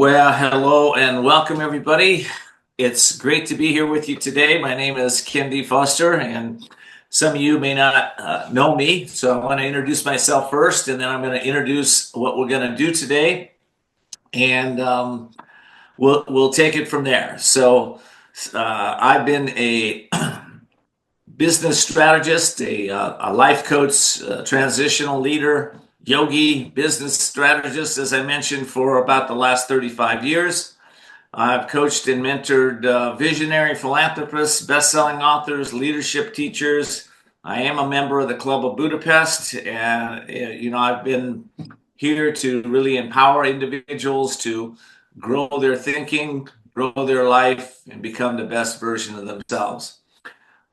Well, hello and welcome, everybody. It's great to be here with you today. My name is Ken D. Foster, and some of you may not know me, so I want to introduce myself first, and then I'm going to introduce what we're going to do today, and we'll take it from there. So, I've been a business strategist, a life coach, a transitional leader, yogi, business strategist, as I mentioned, for about the last 35 years. I've coached and mentored visionary philanthropists, best-selling authors, leadership teachers. I am a member of the Club of Budapest, and I've been here to really empower individuals to grow their thinking, grow their life, and become the best version of themselves.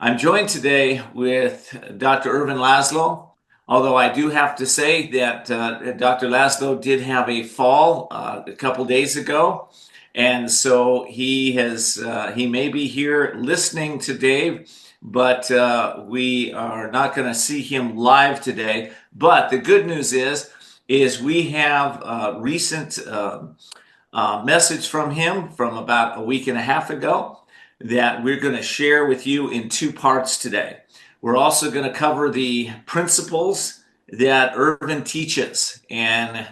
I'm joined today with Dr. Ervin Laszlo, although I do have to say that Dr. Laszlo did have a fall a couple days ago, and so he may be here listening today, but we are not going to see him live today. But the good news is we have a recent message from him from about a week and a half ago that we're going to share with you in two parts today. We're also going to cover the principles that Ervin teaches. And,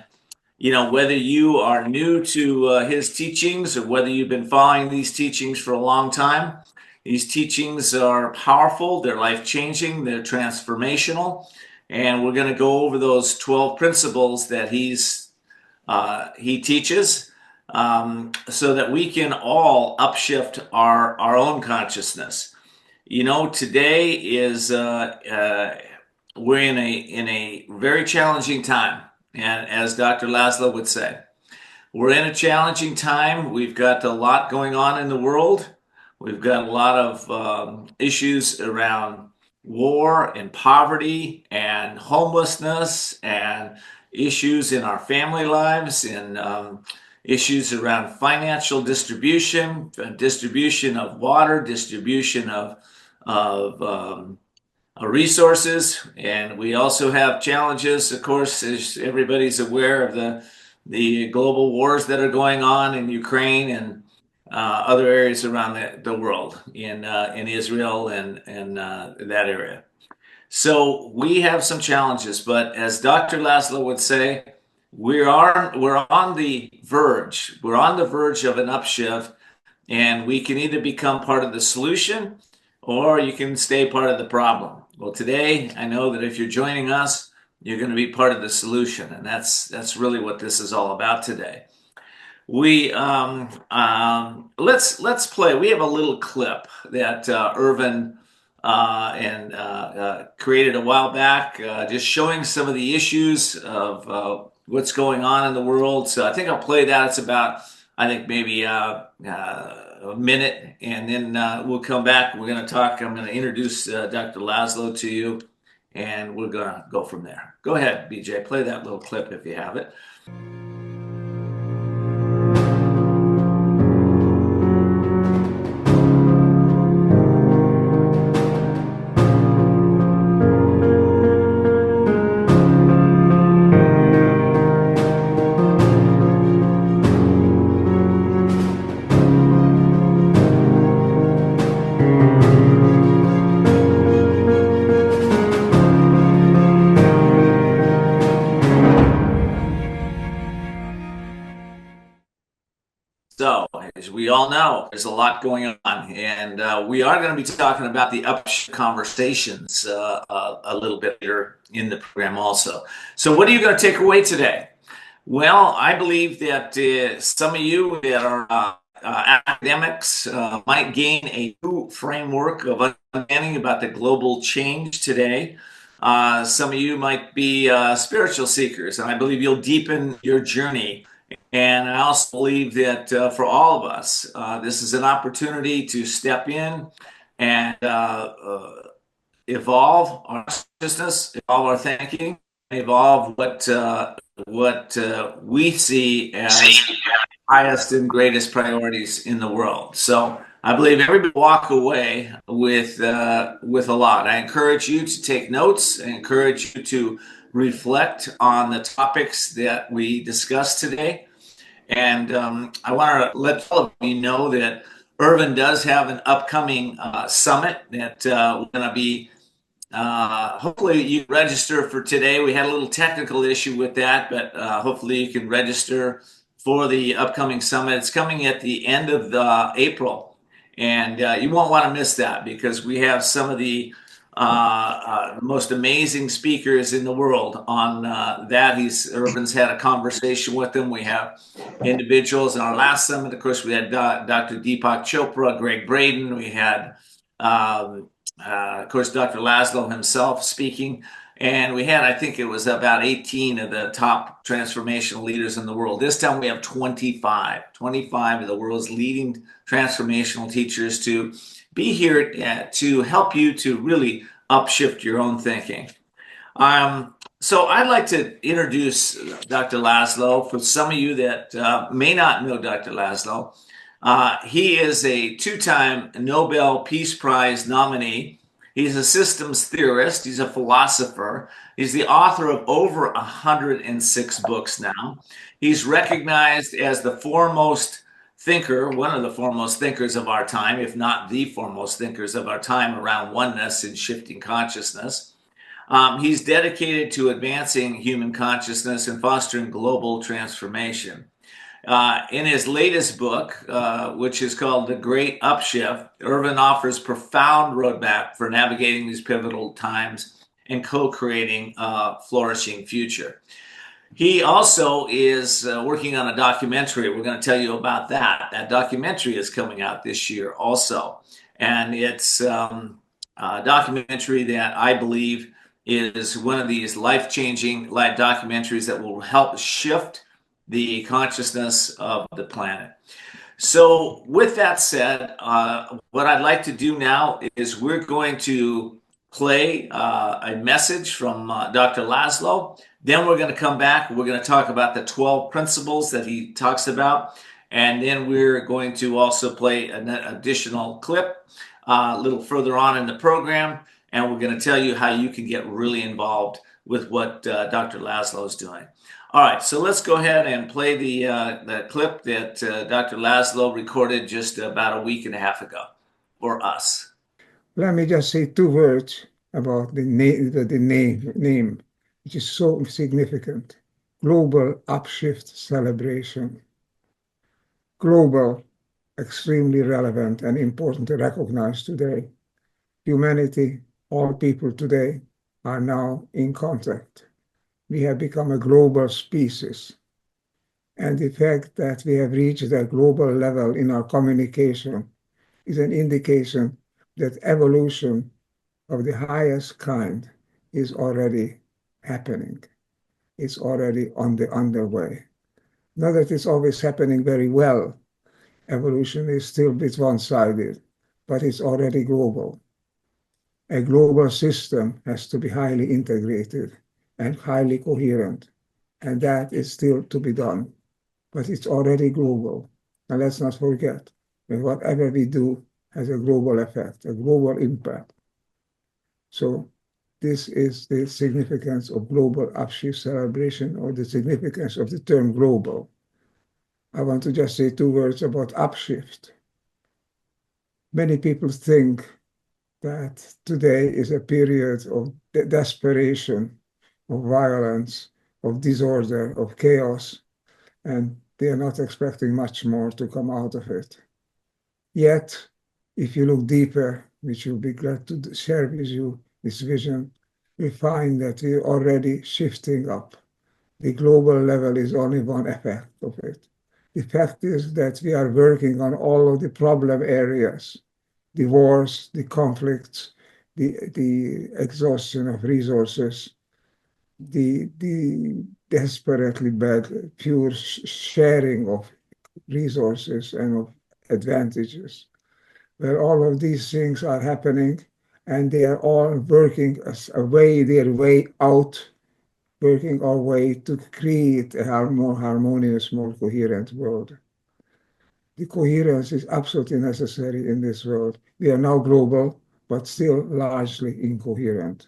whether you are new to his teachings or whether you've been following these teachings for a long time, these teachings are powerful, they're life-changing, they're transformational. And we're going to go over those 12 principles that he teaches. So that we can all upshift our own consciousness. Today is we're in a very challenging time, and as Dr. Laszlo would say, we're in a challenging time. We've got a lot going on in the world. We've got a lot of issues around war and poverty and homelessness and issues in our family lives and issues around financial distribution, distribution of water, distribution of resources, and we also have challenges, of course, as everybody's aware of the global wars that are going on in Ukraine and other areas around the world, in Israel and that area. So we have some challenges, but as Dr. Laszlo would say, we're on the verge. We're on the verge of an upshift, and we can either become part of the solution or you can stay part of the problem. Well, today I know that if you're joining us, you're going to be part of the solution, and that's really what this is all about today. We let's play. We have a little clip that Ervin created a while back, just showing some of the issues of what's going on in the world. So I think I'll play that. It's about, I think, maybe a minute, and then we'll come back. We're going to talk. I'm going to introduce Dr. Laszlo to you, and we're going to go from there. Go ahead, BJ. Play that little clip if you have it. So, as we all know, there's a lot going on, and we are going to be talking about the Upshift Conversations a little bit later in the program also. So what are you going to take away today? Well, I believe that some of you that are academics might gain a new framework of understanding about the global change today. Some of you might be spiritual seekers, and I believe you'll deepen your journey. And I also believe that for all of us, this is an opportunity to step in and evolve our consciousness, evolve our thinking, evolve what we see as highest and greatest priorities in the world. So I believe everybody walk away with a lot. I encourage you to take notes. I encourage you to reflect on the topics that we discussed today. And I want to let all of you know that Ervin does have an upcoming summit that we're going to be hopefully you register for today. We had a little technical issue with that, but hopefully you can register for the upcoming summit. It's coming at the end of April, and you won't want to miss that because we have some of the most amazing speakers in the world on that. Ervin's had a conversation with them. We have individuals in our last summit. Of course, we had Dr. Deepak Chopra, Greg Braden. We had of course, Dr. Laszlo himself speaking. And we had, I think it was about 18 of the top transformational leaders in the world. This time we have 25 of the world's leading transformational teachers to be here to help you to really upshift your own thinking. So I'd like to introduce Dr. Laszlo for some of you that may not know Dr. Laszlo. He is a two-time Nobel Peace Prize nominee. He's a systems theorist. He's a philosopher. He's the author of over 106 books now. He's recognized as the foremost thinker, one of the foremost thinkers of our time, if not the foremost thinkers of our time around oneness and shifting consciousness. He's dedicated to advancing human consciousness and fostering global transformation. In his latest book, which is called The Great Upshift, Ervin offers profound roadmap for navigating these pivotal times and co-creating a flourishing future. He also is working on a documentary. We're going to tell you about that. That documentary is coming out this year also. And it's a documentary that I believe is one of these life-changing documentaries that will help shift the consciousness of the planet. So with that said, what I'd like to do now is we're going to play a message from Dr. Laszlo. Then we're going to come back. We're going to talk about the 12 principles that he talks about. And then we're going to also play an additional clip a little further on in the program. And we're going to tell you how you can get really involved with what Dr. Laszlo is doing. All right, so let's go ahead and play the clip that Dr. Laszlo recorded just about a week and a half ago for us. Let me just say two words about the name, which is so significant. Global Upshift Celebration. Global, extremely relevant and important to recognize today. Humanity, all people today, are now in contact. We have become a global species. And the fact that we have reached that global level in our communication is an indication that evolution of the highest kind is already happening. It's already underway. Not that it's always happening very well. Evolution is still a bit one-sided, but it's already global. A global system has to be highly integrated and highly coherent, and that is still to be done. But it's already global. And let's not forget that whatever we do has a global effect, a global impact. So this is the significance of Global Upshift Celebration, or the significance of the term global. I want to just say two words about upshift. Many people think that today is a period of desperation, of violence, of disorder, of chaos, and they are not expecting much more to come out of it. Yet, if you look deeper, which you'll be glad to share with you this vision, we find that we're already shifting up. The global level is only one effect of it. The fact is that we are working on all of the problem areas, the wars, the conflicts, the exhaustion of resources, the desperately bad pure sharing of resources and of advantages, where all of these things are happening, and they are all working their way out, working our way to create a more harmonious, more coherent world. The coherence is absolutely necessary in this world. We are now global, but still largely incoherent.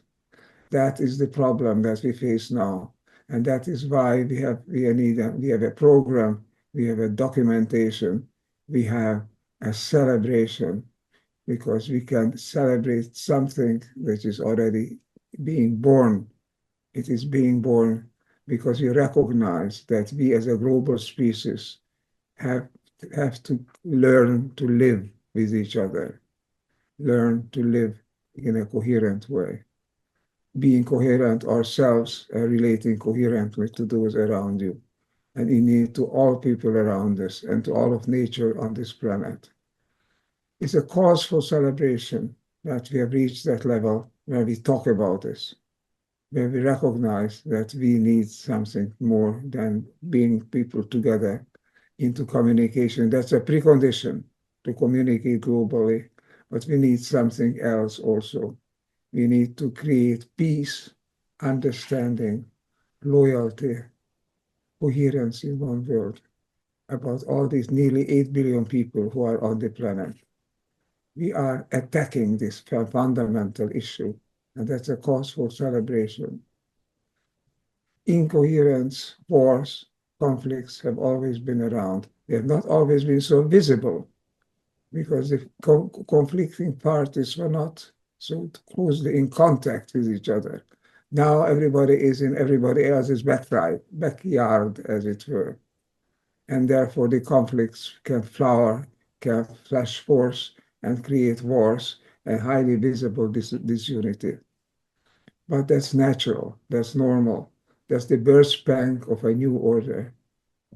That is the problem that we face now. And that is why we have a program we have a documentation, we have a celebration, because we can celebrate something which is already being born. It is being born because we recognize that we as a global species have, have to learn to live with each other, learn to live in a coherent way, being coherent ourselves, relating coherently to those around you, and indeed to all people around us and to all of nature on this planet. It's a cause for celebration that we have reached that level where we talk about this, where we recognize that we need something more than being people together into communication. That's a precondition to communicate globally, but we need something else also. We need to create peace, understanding, loyalty, coherence in one world about all these nearly 8 billion people who are on the planet. We are attacking this fundamental issue, and that's a cause for celebration. Incoherence, wars, conflicts have always been around. They have not always been so visible because the conflicting parties were not so closely in contact with each other. Now everybody is in everybody else's backyard, as it were, and therefore the conflicts can flower, can flash forth and create wars and highly visible disunity. But that's natural, that's normal, that's the birth pang of a new order.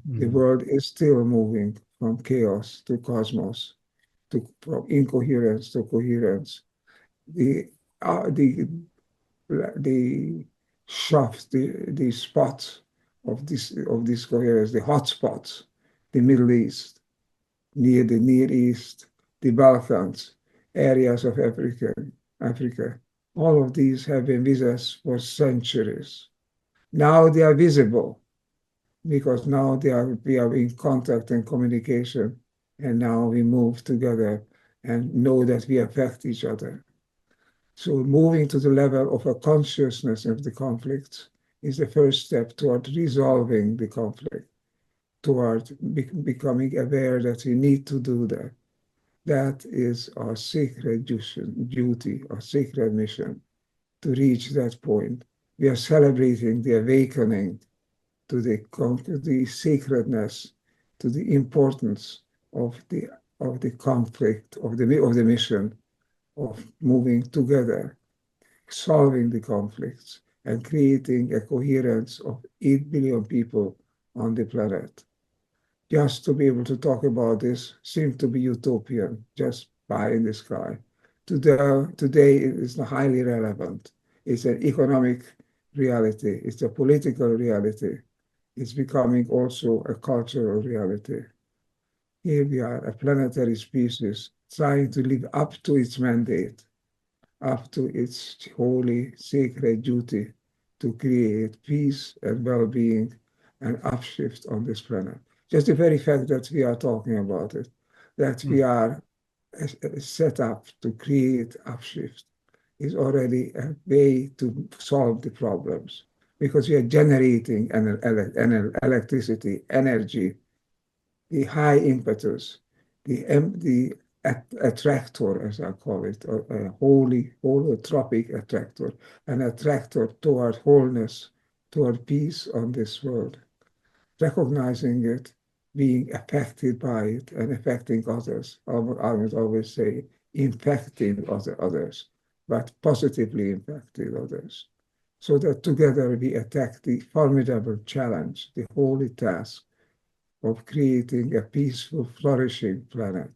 The Mm. world is still moving from chaos to cosmos, from incoherence to coherence. The, uh, the, the shafts, the spots of this coherence, the hot spots, the Middle East, near the Near East, the Balkans, areas of Africa. All of these have been with us for centuries. Now they are visible because now we are in contact and communication, and now we move together and know that we affect each other. So moving to the level of a consciousness of the conflicts is the first step toward resolving the conflict, toward becoming aware that we need to do that. That is our sacred duty, our sacred mission to reach that point. We are celebrating the awakening to the sacredness, to the importance of the conflict, of the mission, of moving together, solving the conflicts, and creating a coherence of 8 billion people on the planet. Just to be able to talk about this seems to be utopian, just pie in the sky. Today it is highly relevant. It's an economic reality, it's a political reality, it's becoming also a cultural reality. Here we are, a planetary species trying to live up to its mandate, up to its holy, sacred duty to create peace and well-being and upshift on this planet. Just the very fact that we are talking about it, that we Mm. are set up to create upshift is already a way to solve the problems because we are generating an electricity, energy, the high impetus, the attractor, as I call it, a holy, holotropic attractor, an attractor toward wholeness, toward peace on this world, recognizing it, being affected by it, and affecting others. I would always say infecting others, but positively impacting others, so that together we attack the formidable challenge, the holy task of creating a peaceful, flourishing planet.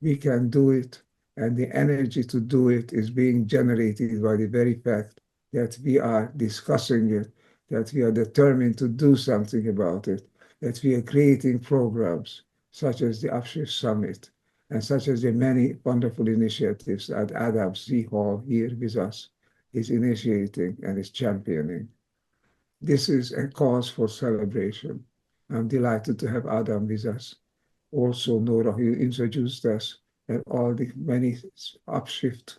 We can do it, and the energy to do it is being generated by the very fact that we are discussing it, that we are determined to do something about it, that we are creating programs such as the Upshift Summit and such as the many wonderful initiatives that Adam C. Hall here with us is initiating and is championing. This is a cause for celebration. I'm delighted to have Adam with us. Also, Nora, who introduced us, and all the many Upshift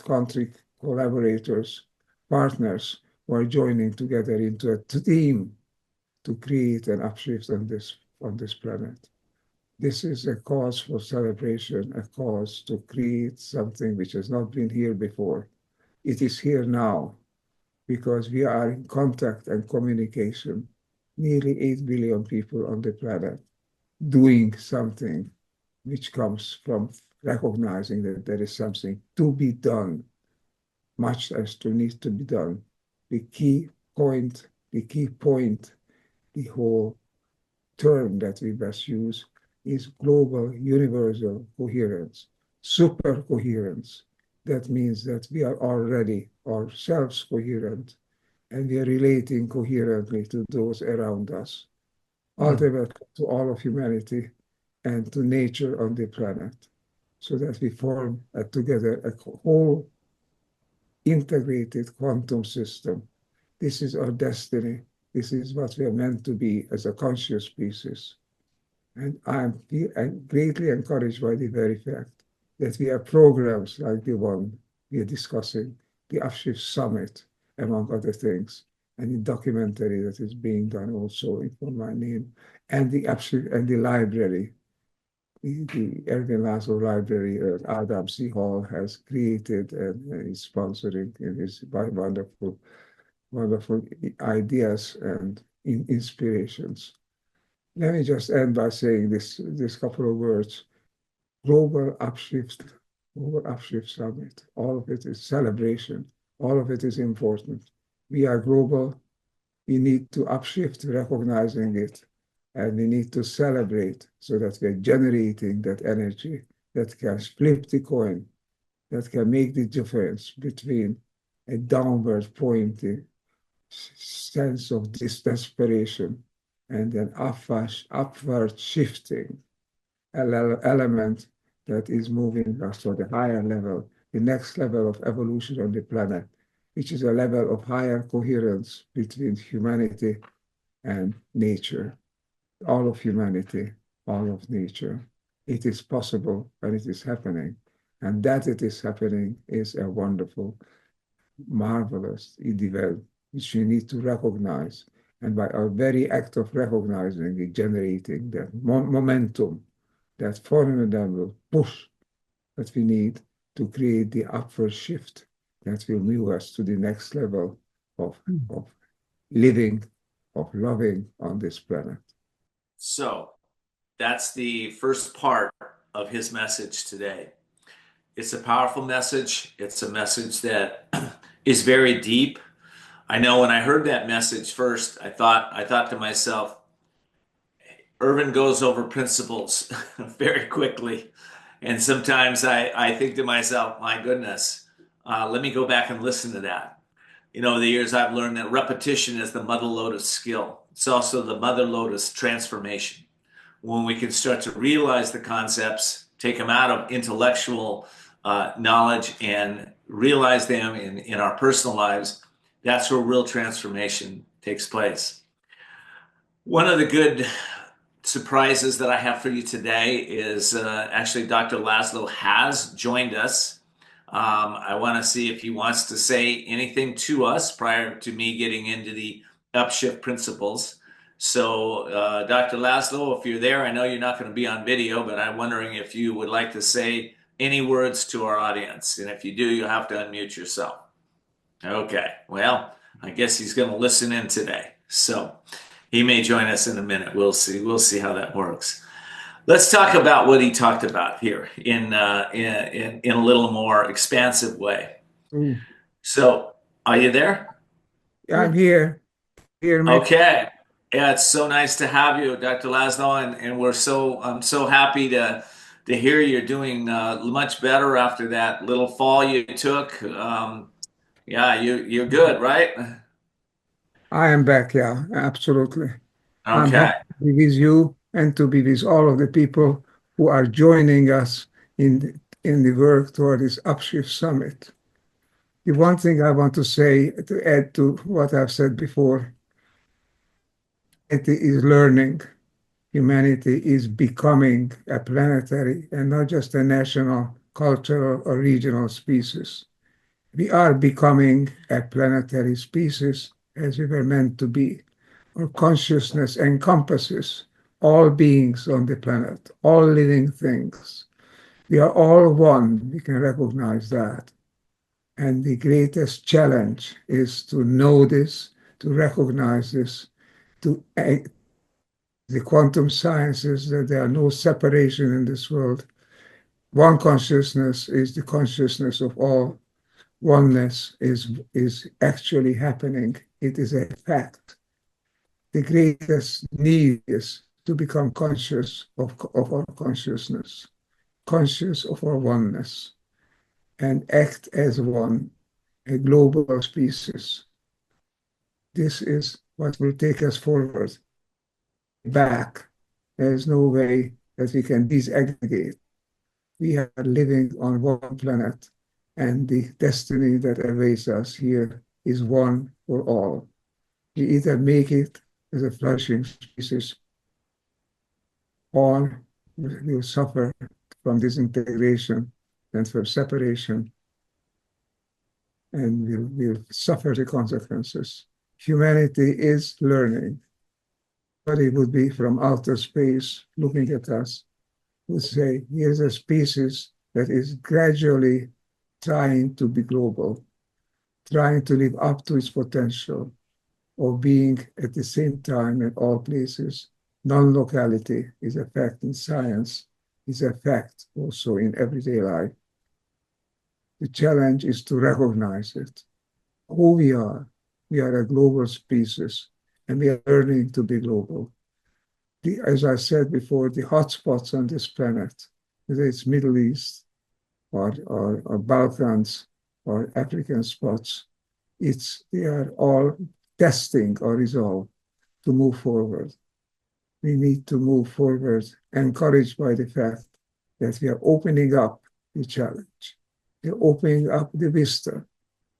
country collaborators, partners who are joining together into a team to create an upshift on this on this planet. This is a cause for celebration, a cause to create something which has not been here before. It is here now because we are in contact and communication. Nearly 8 billion people on the planet doing something which comes from recognizing that there is something to be done, much as to need to be done. The key the key point, the whole term that we best use is global universal coherence, super coherence. That means that we are already ourselves coherent and we are relating coherently to those around us, ultimately to all of humanity and to nature on the planet, so that we form together a whole integrated quantum system. This is our destiny. This is what we are meant to be as a conscious species. And I'm greatly encouraged by the very fact that we have programs like the one we are discussing, the Upshift Summit, among other things, and the documentary that is being done also for my name, and the Upshift and the library, the Ervin Laszlo Library at Adam C. Hall has created and is sponsoring and is by wonderful, wonderful ideas and inspirations. Let me just end by saying this couple of words. Global Upshift, Global Upshift Summit. All of it is celebration. All of it is important. We are global. We need to upshift recognizing it, and we need to celebrate so that we're generating that energy that can flip the coin, that can make the difference between a downward pointing sense of desperation and an upward shifting element that is moving us to the higher level, the next level of evolution on the planet, which is a level of higher coherence between humanity and nature, all of humanity, all of nature. It is possible and it is happening. And that it is happening is a wonderful, marvelous event, which we need to recognize. And by our very act of recognizing it, generating that momentum, that formidable push that we need to create the upward shift that will move us to the next level of living, of loving on this planet. So that's the first part of his message today. It's a powerful message. It's a message that is very deep. I know when I heard that message first, I thought to myself, Ervin goes over principles very quickly. And sometimes I think to myself, my goodness, let me go back and listen to that. You know, the years I've learned that repetition is the mother lode of skill. It's also the mother lode of transformation. When we can start to realize the concepts, take them out of intellectual knowledge and realize them in our personal lives, that's where real transformation takes place. One of the good surprises that I have for you today is actually Dr. Laszlo has joined us. I want to see if he wants to say anything to us prior to me getting into the Upshift principles. So, Dr. Laszlo, if you're there, I know you're not going to be on video, but I'm wondering if you would like to say any words to our audience. And if you do, you'll have to unmute yourself. Okay, well, I guess he's going to listen in today. So he may join us in a minute. We'll see. We'll see how that works. Let's talk about what he talked about here in a little more expansive way. Ooh. So, are you there? I'm here. Hear me? Okay. Yeah, it's so nice to have you, Dr. Laszlo, and I'm so happy to hear you're doing much better after that little fall you took. Yeah, you're good, right? I am back, yeah, absolutely. I'm Okay. happy to be with you and to be with all of the people who are joining us in the work toward this Upshift Summit. The one thing I want to say to add to what I've said before, it is learning. Humanity is becoming a planetary and not just a national, cultural, or regional species. We are becoming a planetary species as we were meant to be. Our consciousness encompasses all beings on the planet, all living things. We are all one. We can recognize that. And the greatest challenge is to know this, to recognize this, to the quantum sciences that there are no separation in this world. One consciousness is the consciousness of all. Oneness is actually happening. It is a fact. The greatest need is to become conscious of our consciousness, conscious of our oneness, and act as one, a global species. This is what will take us forward. Back, there is no way that we can disaggregate. We are living on one planet, and the destiny that awaits us here is one for all. We either make it as a flourishing species, or we will suffer from disintegration and from separation, and we'll suffer the consequences. Humanity is learning. Somebody would be from outer space looking at us, would say, here's a species that is gradually trying to be global, trying to live up to its potential of being at the same time in all places. Non-locality is a fact in science, is a fact also in everyday life. The challenge is to recognize it. Who we are a global species, and we are learning to be global. As I said before, the hotspots on this planet, whether it's Middle East or Balkans or African spots, they are all testing our resolve to move forward. We need to move forward, encouraged by the fact that we are opening up the challenge. We're opening up the vista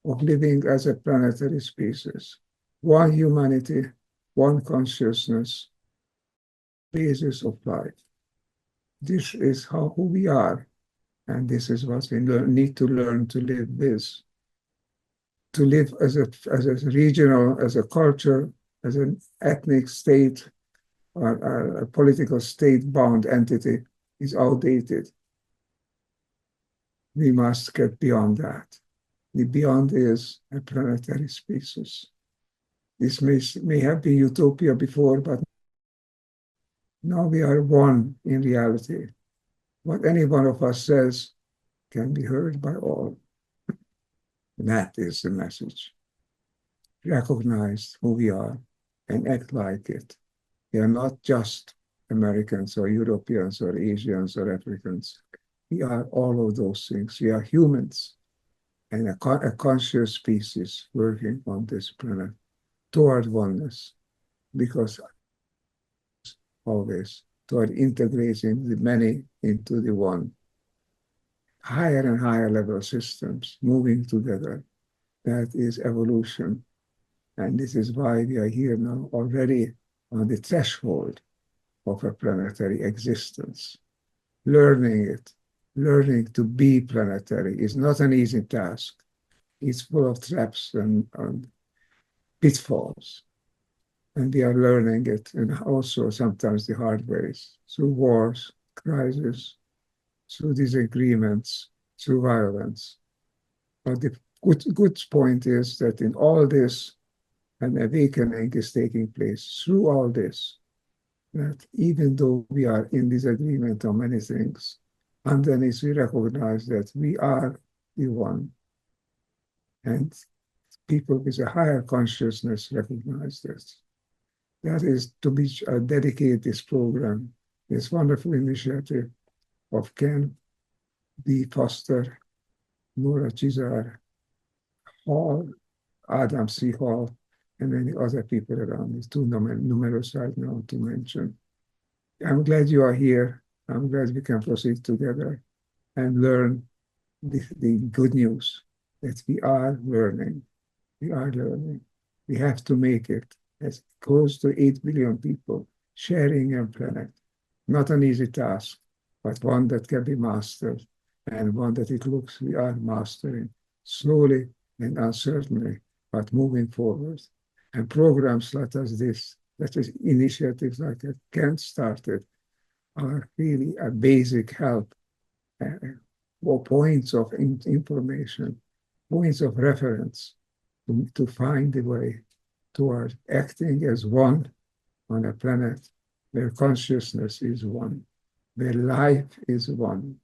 of living as a planetary species. One humanity, one consciousness, basis of life. This is who we are, and this is what we need to learn to live with. To live as a regional, as a culture, as an ethnic state, or a political state-bound entity is outdated. We must get beyond that. The beyond is a planetary species. This may have been utopia before, but now we are one in reality. What any one of us says can be heard by all. That is the message. Recognize who we are and act like it. We are not just Americans or Europeans or Asians or Africans. We are all of those things. We are humans and a conscious species working on this planet toward oneness, because always toward integrating the many into the one. Higher and higher level systems moving together. That is evolution. And this is why we are here now already on the threshold of a planetary existence. Learning it, learning to be planetary is not an easy task. It's full of traps and pitfalls. And we are learning it, and also sometimes the hard ways, through wars, crises, through disagreements, through violence. But the good point is that in all this, an awakening is taking place through all this, that even though we are in disagreement on many things, underneath we recognize that we are the one. And people with a higher consciousness recognize this. That is to be dedicate this program, this wonderful initiative of Ken B. Foster, Nora Chizar, Hall, Adam C. Hall, and many other people around. It's too numerous right now to mention. I'm glad you are here. I'm glad we can proceed together and learn the good news that we are learning. We are learning. We have to make it as close to 8 billion people sharing a planet. Not an easy task, but one that can be mastered, and one that it looks we are mastering slowly and uncertainly, but moving forward. And programs such as this that is initiatives like that Ken started are really a basic help, or points of information, points of reference to find the way toward acting as one on a planet where consciousness is one, where life is one.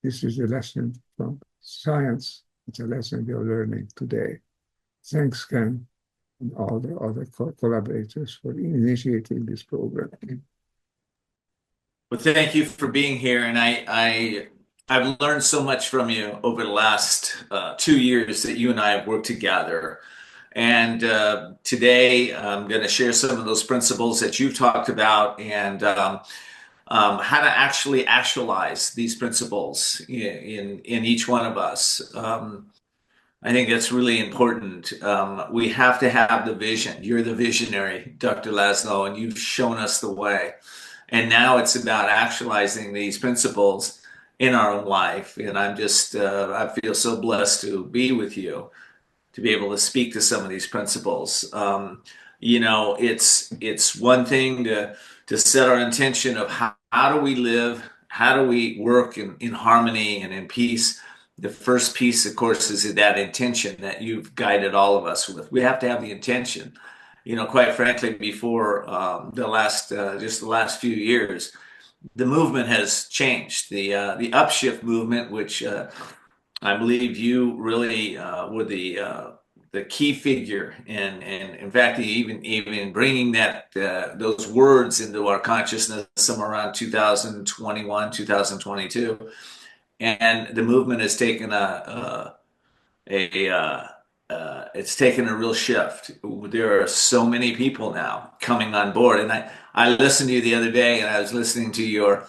This is a lesson from science. It's a lesson we are learning today. Thanks, Ken, and all the other collaborators for initiating this program. Well, thank you for being here, and I've learned so much from you over the last 2 years that you and I have worked together. And today I'm going to share some of those principles that you've talked about and how to actually actualize these principles in each one of us. I think that's really important. We have to have the vision. You're the visionary, Dr. Laszlo, and you've shown us the way. And now it's about actualizing these principles in our own life. And I feel so blessed to be with you, to be able to speak to some of these principles. It's one thing to set our intention of how do we live, how do we work in harmony and in peace. The first piece, of course, is that intention that you've guided all of us with. We have to have the intention. Quite frankly, before just the last few years, the movement has changed. The upshift movement, which I believe you really were the key figure, and in fact, even bringing those words into our consciousness somewhere around 2021, 2022, and the movement has taken it's taken a real shift. There are so many people now coming on board, and I listened to you the other day, and I was listening to your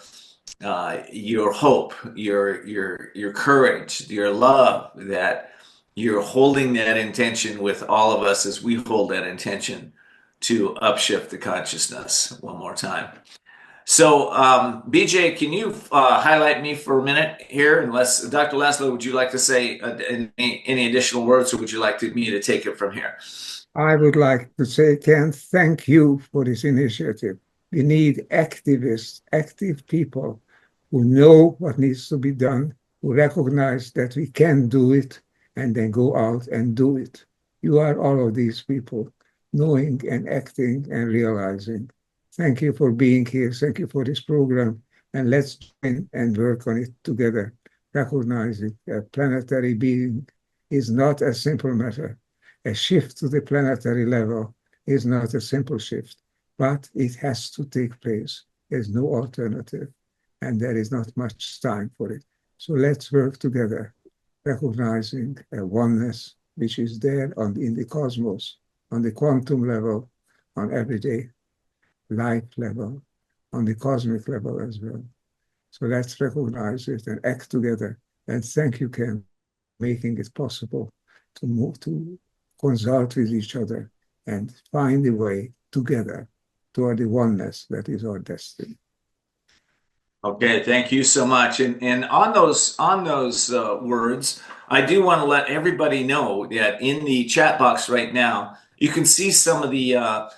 hope, your courage, your love, that you're holding that intention with all of us as we hold that intention to upshift the consciousness one more time. So, BJ, can you highlight me for a minute here? Unless Dr. Laszlo, would you like to say any additional words, or would you like me to take it from here? I would like to say, Ken, thank you for this initiative. We need activists, active people who know what needs to be done, who recognize that we can do it, and then go out and do it. You are all of these people, knowing and acting and realizing. Thank you for being here. Thank you for this program. And let's join and work on it together, recognizing that planetary being is not a simple matter. A shift to the planetary level is not a simple shift, but it has to take place. There's no alternative, and there is not much time for it. So let's work together, recognizing a oneness which is there in the cosmos, on the quantum level, on everyday life level, on the cosmic level as well. So let's recognize it and act together. And thank you, Ken, for making it possible to consult with each other and find a way together toward the oneness that is our destiny. Okay, thank you so much. And on those words, I do want to let everybody know that in the chat box right now, you can see some of the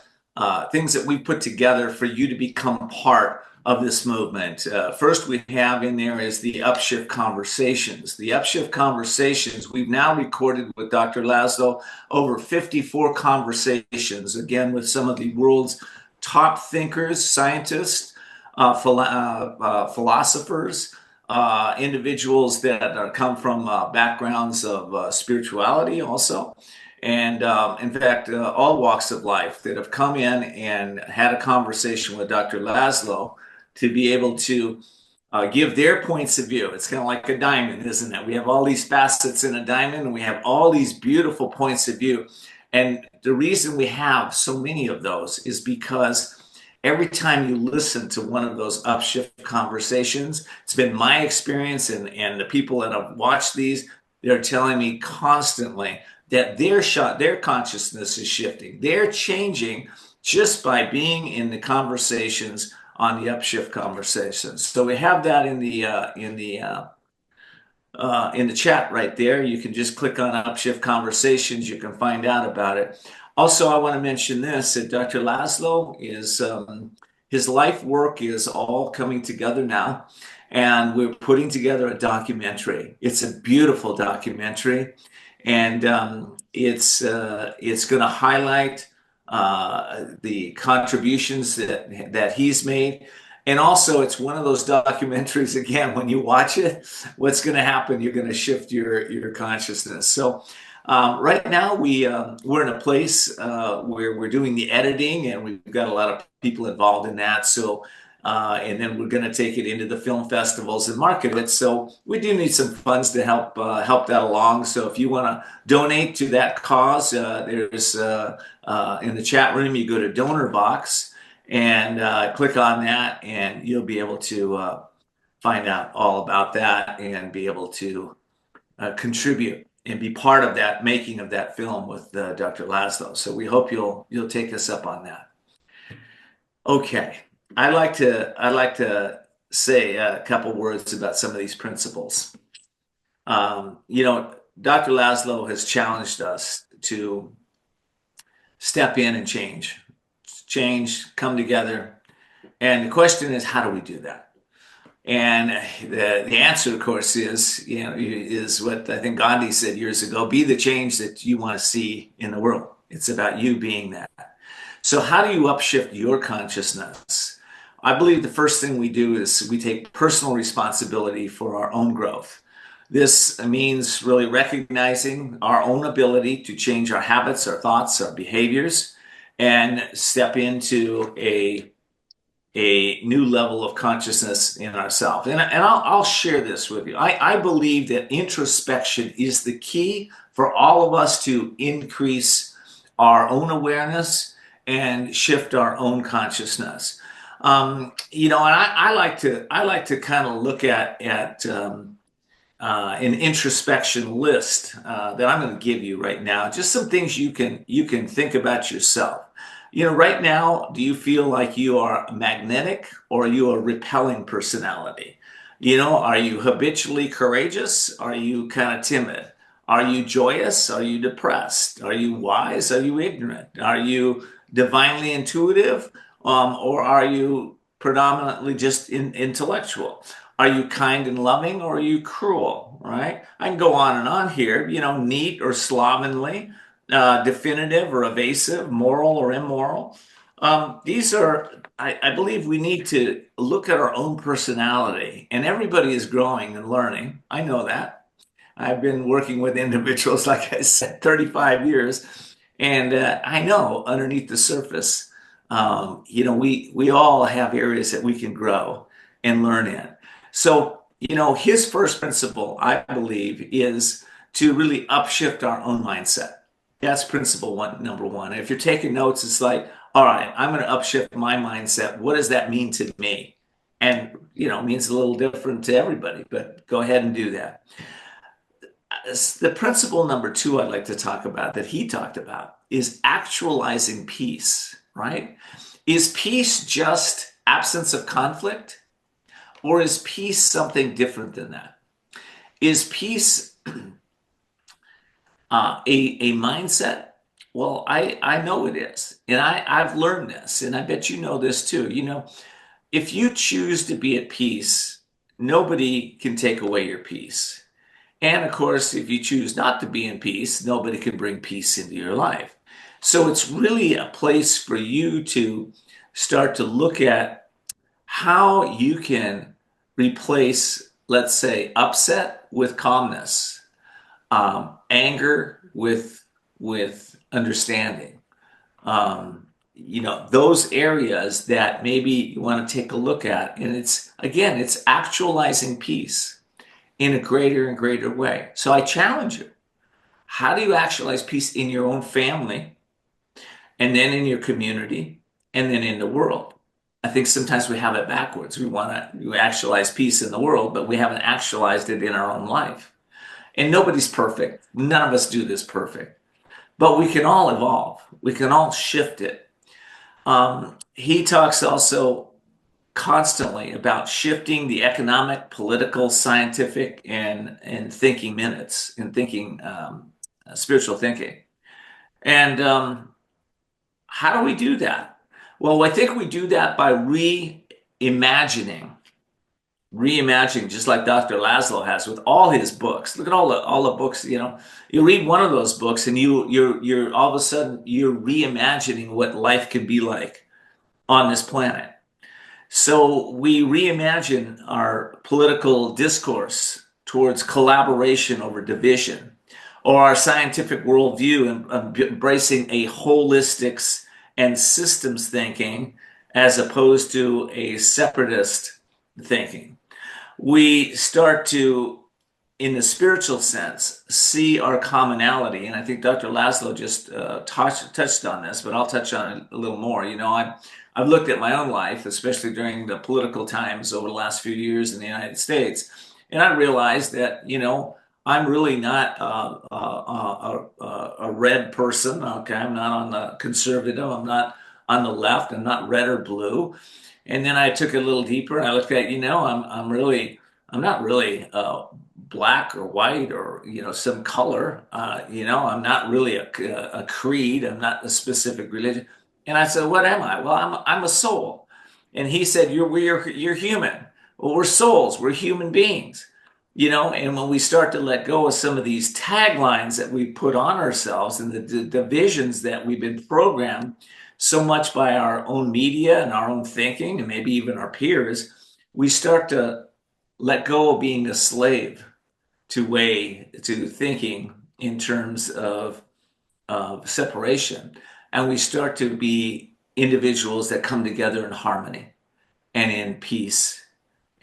things that we put together for you to become part of this movement. First, we have in there is the Upshift Conversations. The Upshift Conversations, we've now recorded with Dr. Laszlo over 54 conversations, again, with some of the world's top thinkers, scientists, philosophers, individuals that come from backgrounds of spirituality also. And in fact, all walks of life that have come in and had a conversation with Dr. Laszlo to be able to give their points of view. It's kind of like a diamond, isn't it? We have all these facets in a diamond, and we have all these beautiful points of view. And the reason we have so many of those is because every time you listen to one of those Upshift conversations, it's been my experience, and the people that have watched these, they're telling me constantly that their consciousness is shifting. They're changing just by being in the conversations on the Upshift conversations. So we have that in the in the chat right there. You can just click on Upshift Conversations. You can find out about it. Also, I want to mention this, that Dr. Laszlo is, his life work is all coming together now, and we're putting together a documentary. It's a beautiful documentary, and it's going to highlight the contributions that he's made. And also, it's one of those documentaries, again, when you watch it, what's going to happen? You're going to shift your consciousness. So right now, we're in a place where we're doing the editing, and we've got a lot of people involved in that. So, and then we're going to take it into the film festivals and market it. So we do need some funds to help that along. So if you want to donate to that cause, there's in the chat room, you go to Donorbox and click on that, and you'll be able to find out all about that and be able to contribute and be part of that making of that film with Dr. Laszlo. So we hope you'll take us up on that. Okay, I'd like to say a couple words about some of these principles. Dr. Laszlo has challenged us to step in and change, come together. And the question is, how do we do that? And the answer, of course, is what I think Gandhi said years ago: be the change that you want to see in the world. It's about you being that. So how do you upshift your consciousness? I believe the first thing we do is we take personal responsibility for our own growth. This means really recognizing our own ability to change our habits, our thoughts, our behaviors, and step into a new level of consciousness in ourselves. And I'll share this with you. I believe that introspection is the key for all of us to increase our own awareness and shift our own consciousness. And I like to kind of look at an introspection list that I'm going to give you right now. Just some things you can think about yourself. Right now, do you feel like you are magnetic or are you a repelling personality? Are you habitually courageous? Are you kind of timid? Are you joyous? Are you depressed? Are you wise? Are you ignorant? Are you divinely intuitive? Or are you predominantly just intellectual? Are you kind and loving or are you cruel, right? I can go on and on here, neat or slovenly, definitive or evasive, moral or immoral. These are, I believe we need to look at our own personality, and everybody is growing and learning. I know that. I've been working with individuals, like I said, 35 years, and I know underneath the surface, we all have areas that we can grow and learn in. So, his first principle, I believe, is to really upshift our own mindset. That's principle number one. And if you're taking notes, it's like, all right, I'm going to upshift my mindset. What does that mean to me? And, it means a little different to everybody, but go ahead and do that. The principle number two I'd like to talk about that he talked about is actualizing peace, right? Is peace just absence of conflict? Or is peace something different than that? Is peace a mindset? Well, I know it is. And I've learned this, and I bet you know this too. If you choose to be at peace, nobody can take away your peace. And of course, if you choose not to be in peace, nobody can bring peace into your life. So it's really a place for you to start to look at how you can replace, let's say, upset with calmness, anger with understanding. Those areas that maybe you want to take a look at, and it's actualizing peace in a greater and greater way. So I challenge you: how do you actualize peace in your own family, and then in your community, and then in the world? I think sometimes we have it backwards. We want to actualize peace in the world, but we haven't actualized it in our own life. And nobody's perfect. None of us do this perfect. But we can all evolve. We can all shift it. He talks also constantly about shifting the economic, political, scientific, and thinking minutes and thinking spiritual thinking. And how do we do that? Well, I think we do that by reimagining, just like Dr. Laszlo has with all his books. Look at all the books. You read one of those books, and you're all of a sudden you're reimagining what life could be like on this planet. So we reimagine our political discourse towards collaboration over division, or our scientific worldview and embracing a holistics and systems thinking as opposed to a separatist thinking. We start to, in the spiritual sense, see our commonality. And I think Dr. Laszlo just touched on this, but I'll touch on it a little more. I've looked at my own life, especially during the political times over the last few years in the United States, and I realized that, I'm really not a red person. Okay, I'm not on the conservative. I'm not on the left. I'm not red or blue. And then I took it a little deeper, and I looked at, I'm not really black or white or some color. I'm not really a creed. I'm not a specific religion. And I said, what am I? Well, I'm a soul. And he said, you're human. Well, we're souls. We're human beings. And when we start to let go of some of these taglines that we put on ourselves and the divisions that we've been programmed so much by our own media and our own thinking and maybe even our peers, we start to let go of being a slave to thinking in terms of separation. And we start to be individuals that come together in harmony and in peace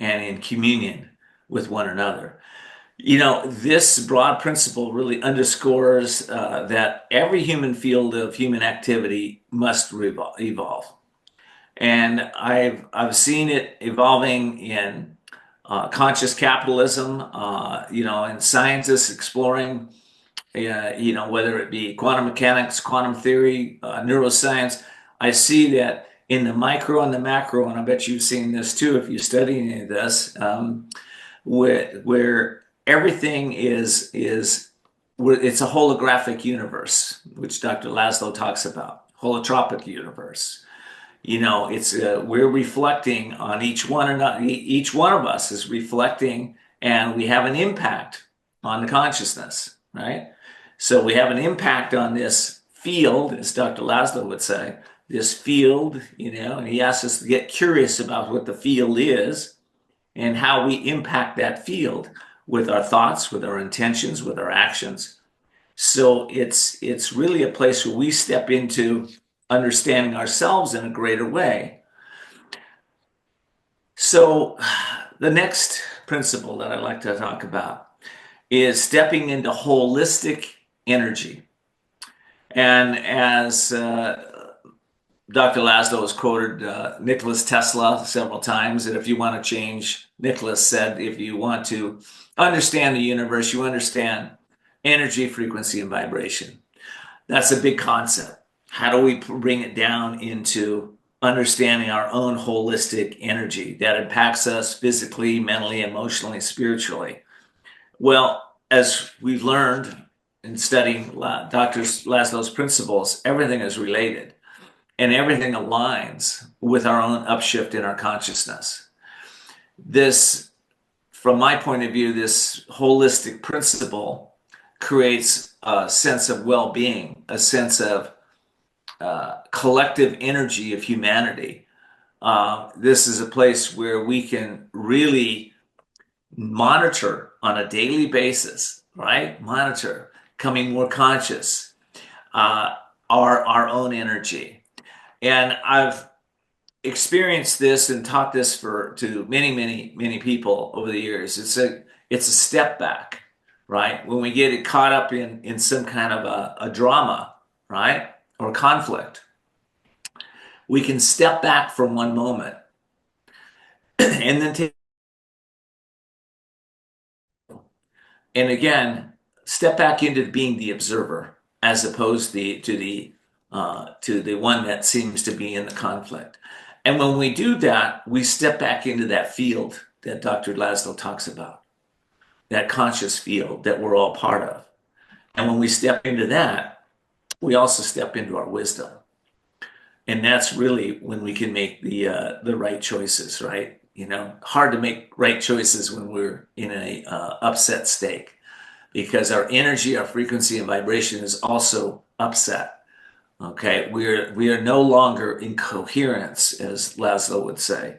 and in communion with one another. This broad principle really underscores that every human field of human activity must evolve. And I've seen it evolving in conscious capitalism, and scientists exploring, whether it be quantum mechanics, quantum theory, neuroscience. I see that in the micro and the macro, and I bet you've seen this too if you study any of this, where everything it's a holographic universe, which Dr. Laszlo talks about, holotropic universe. It's we're reflecting on each one, and each one of us is reflecting, and we have an impact on the consciousness, right? So we have an impact on this field, as Dr. Laszlo would say, this field, and he asks us to get curious about what the field is and how we impact that field with our thoughts, with our intentions, with our actions. So it's really a place where we step into understanding ourselves in a greater way. So the next principle that I'd like to talk about is stepping into holistic energy. And as Dr. Laszlo has quoted Nikola Tesla several times, that if you want to change, Nikola said, if you want to understand the universe, you understand energy, frequency, and vibration. That's a big concept. How do we bring it down into understanding our own holistic energy that impacts us physically, mentally, emotionally, spiritually? Well, as we've learned in studying Dr. Laszlo's principles, everything is related and everything aligns with our own upshift in our consciousness. This, from my point of view, this holistic principle creates a sense of well-being, a sense of collective energy of humanity. This is a place where we can really monitor on a daily basis, right? Monitor, becoming more conscious, our own energy. And I've experienced this and taught this to many, many, many people over the years. It's a step back, right? When we get caught up in some kind of a drama, right? Or conflict, we can step back for one moment and then step back into being the observer as opposed to the one that seems to be in the conflict. And when we do that, we step back into that field that Dr. Laszlo talks about, that conscious field that we're all part of. And when we step into that, we also step into our wisdom. And that's really when we can make the right choices, right? Hard to make right choices when we're in a upset state because our energy, our frequency, and vibration is also upset. Okay, we are no longer in coherence, as Laszlo would say,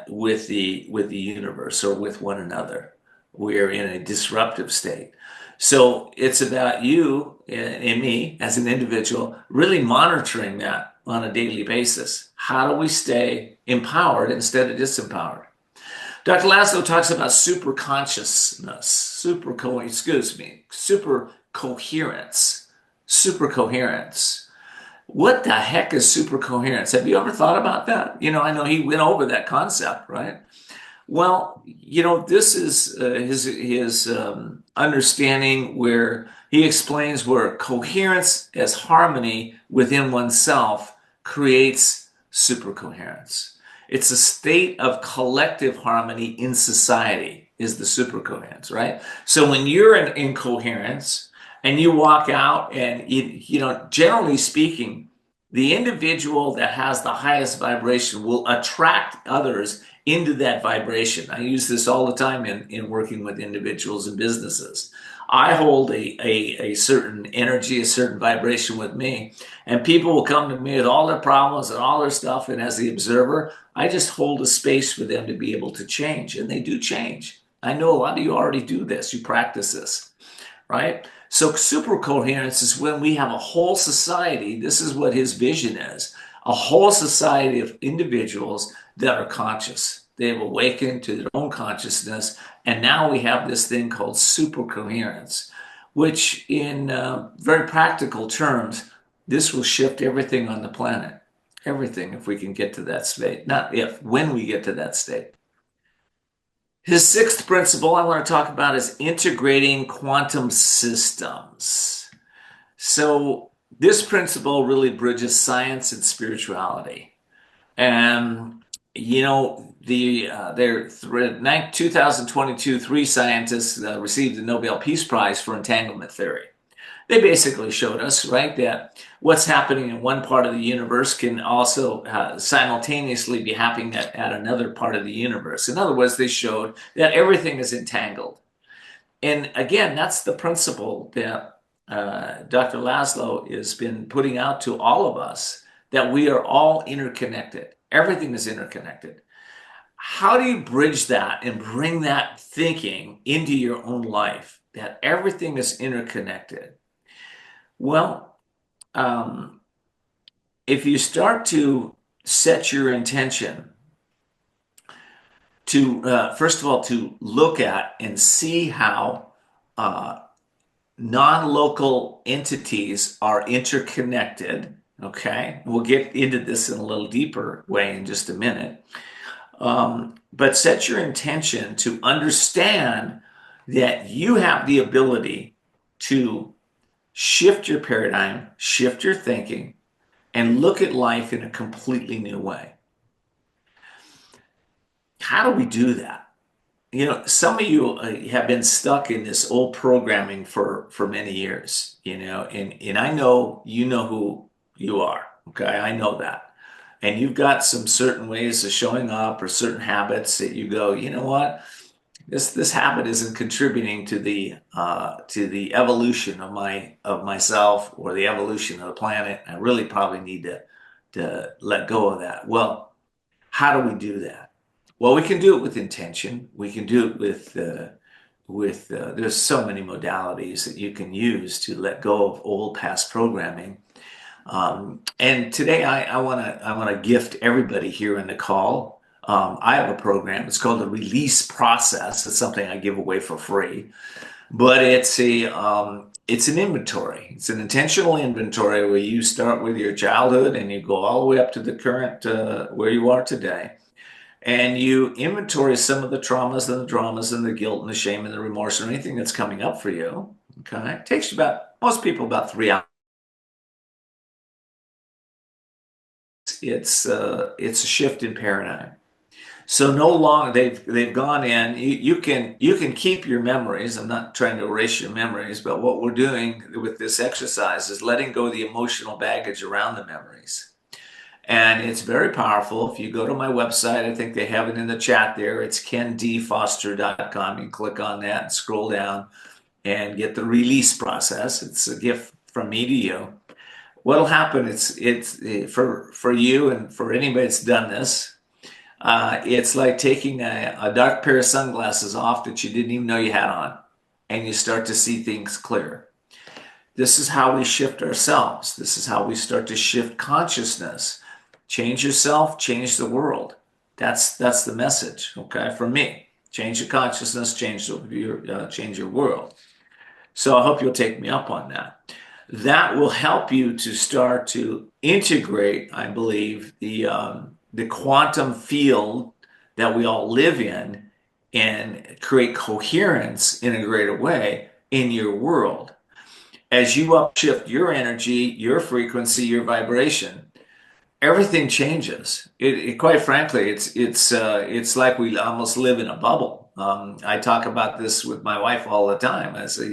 with the universe or with one another. We are in a disruptive state. So it's about you and me as an individual really monitoring that on a daily basis. How do we stay empowered instead of disempowered? Dr. Laszlo talks about super consciousness, super coherence, super coherence. What the heck is super coherence? Have you ever thought about that? I know he went over that concept, right? Well, this is his understanding where he explains where coherence as harmony within oneself creates supercoherence. It's a state of collective harmony in society is the supercoherence, right? So when you're in coherence and you walk out and, generally speaking, the individual that has the highest vibration will attract others into that vibration. I use this all the time in working with individuals and businesses. I hold a certain energy, a certain vibration with me, and people will come to me with all their problems and all their stuff. And as the observer, I just hold a space for them to be able to change, and they do change. I know a lot of you already do this, you practice this, right? So super coherence is when we have a whole society. This is what his vision is, a whole society of individuals that are conscious. They've awakened to their own consciousness. And now we have this thing called super coherence, which in very practical terms, this will shift everything on the planet. Everything, if we can get to that state. Not if, when we get to that state. His sixth principle I want to talk about is integrating quantum systems. So this principle really bridges science and spirituality. And their 2022 three scientists received the Nobel Peace Prize for entanglement theory. They basically showed us, right, that what's happening in one part of the universe can also simultaneously be happening at another part of the universe. In other words, they showed that everything is entangled. And again, that's the principle that Dr. Laszlo has been putting out to all of us, that we are all interconnected. Everything is interconnected. How do you bridge that and bring that thinking into your own life, that everything is interconnected? Well, if you start to set your intention to, first of all, to look at and see how non-local entities are interconnected, okay? We'll get into this in a little deeper way in just a minute. But set your intention to understand that you have the ability to shift your paradigm, shift your thinking, and look at life in a completely new way. How do we do that? Some of you have been stuck in this old programming for many years, and I know you know who you are, okay? I know that. And you've got some certain ways of showing up or certain habits that you go, you know what? This habit isn't contributing to the evolution of myself or the evolution of the planet. I really probably need to let go of that. Well, how do we do that? Well, we can do it with intention. We can do it with there's so many modalities that you can use to let go of old past programming. And today I want to gift everybody here in the call. I have a program. It's called the Release Process. It's something I give away for free, but it's an inventory. It's an intentional inventory where you start with your childhood and you go all the way up to the current where you are today, and you inventory some of the traumas and the dramas and the guilt and the shame and the remorse or anything that's coming up for you. Okay, it takes most people about 3 hours. it's a shift in paradigm. So no longer they've gone in. You can keep your memories. I'm not trying to erase your memories, but what we're doing with this exercise is letting go of the emotional baggage around the memories. And it's very powerful. If you go to my website, I think they have it in the chat there. It's kendfoster.com. You can click on that and scroll down and get the release process. It's a gift from me to you. What'll happen? It's for you and for anybody that's done this. It's like taking a dark pair of sunglasses off that you didn't even know you had on, and you start to see things clear. This is how we shift ourselves. This is how we start to shift consciousness. Change yourself, change the world. That's the message, okay, from me. Change your consciousness, change your world. So I hope you'll take me up on that. That will help you to start to integrate, I believe, the quantum field that we all live in and create coherence in a greater way in your world. As you upshift your energy, your frequency, your vibration, everything changes. Quite frankly, it's like we almost live in a bubble. I talk about this with my wife all the time. I say,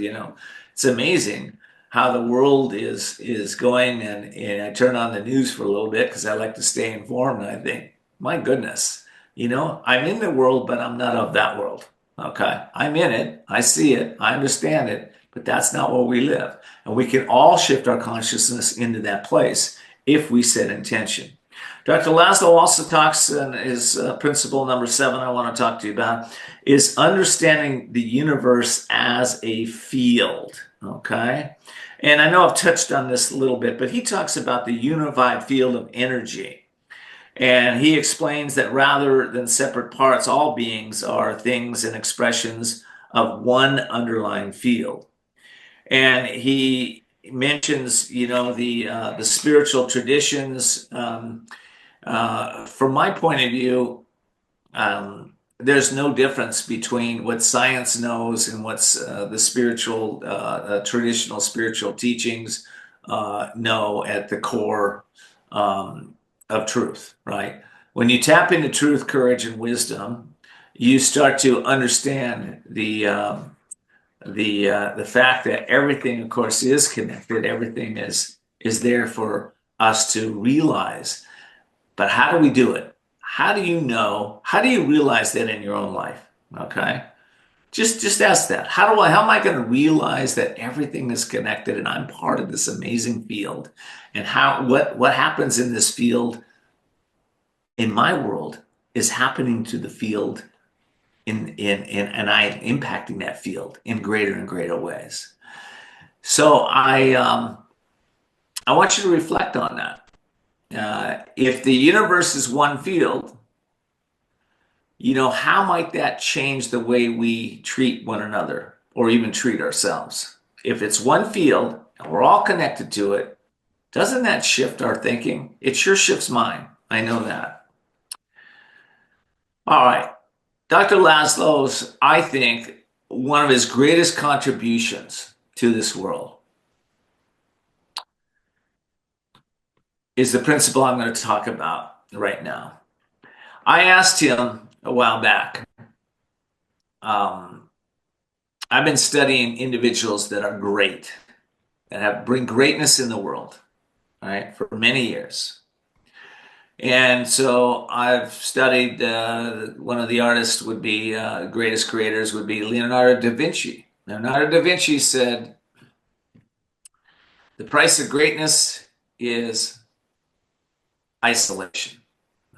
it's amazing how the world is going, and I turn on the news for a little bit because I like to stay informed. And I think, my goodness, I'm in the world, but I'm not of that world. Okay, I'm in it. I see it. I understand it, but that's not where we live. And we can all shift our consciousness into that place if we set intention. Dr. Laszlo also talks in his principle number 7 I want to talk to you about is understanding the universe as a field, okay? And I know I've touched on this a little bit, but he talks about the unified field of energy. And he explains that rather than separate parts, all beings are things and expressions of one underlying field. And he mentions, the spiritual traditions. From my point of view, there's no difference between what science knows and what's the spiritual, traditional spiritual teachings know at the core of truth, right? When you tap into truth, courage, and wisdom, you start to understand the fact that everything, of course, is connected. Everything is there for us to realize. But how do we do it? How do you know? How do you realize that in your own life? Okay, just ask that. How am I going to realize that everything is connected and I'm part of this amazing field? And what happens in this field in my world is happening to the field and I am impacting that field in greater and greater ways. So I want you to reflect on that. If the universe is one field, how might that change the way we treat one another or even treat ourselves? If it's one field and we're all connected to it, doesn't that shift our thinking? It sure shifts mine. I know that. All right. Dr. Laszlo's, I think, one of his greatest contributions to this world is the principle I'm going to talk about right now. I asked him a while back. I've been studying individuals that are great, that bring greatness in the world, right, for many years. And so I've studied, one of the artists would be, greatest creators would be Leonardo da Vinci. Leonardo da Vinci said, the price of greatness is isolation,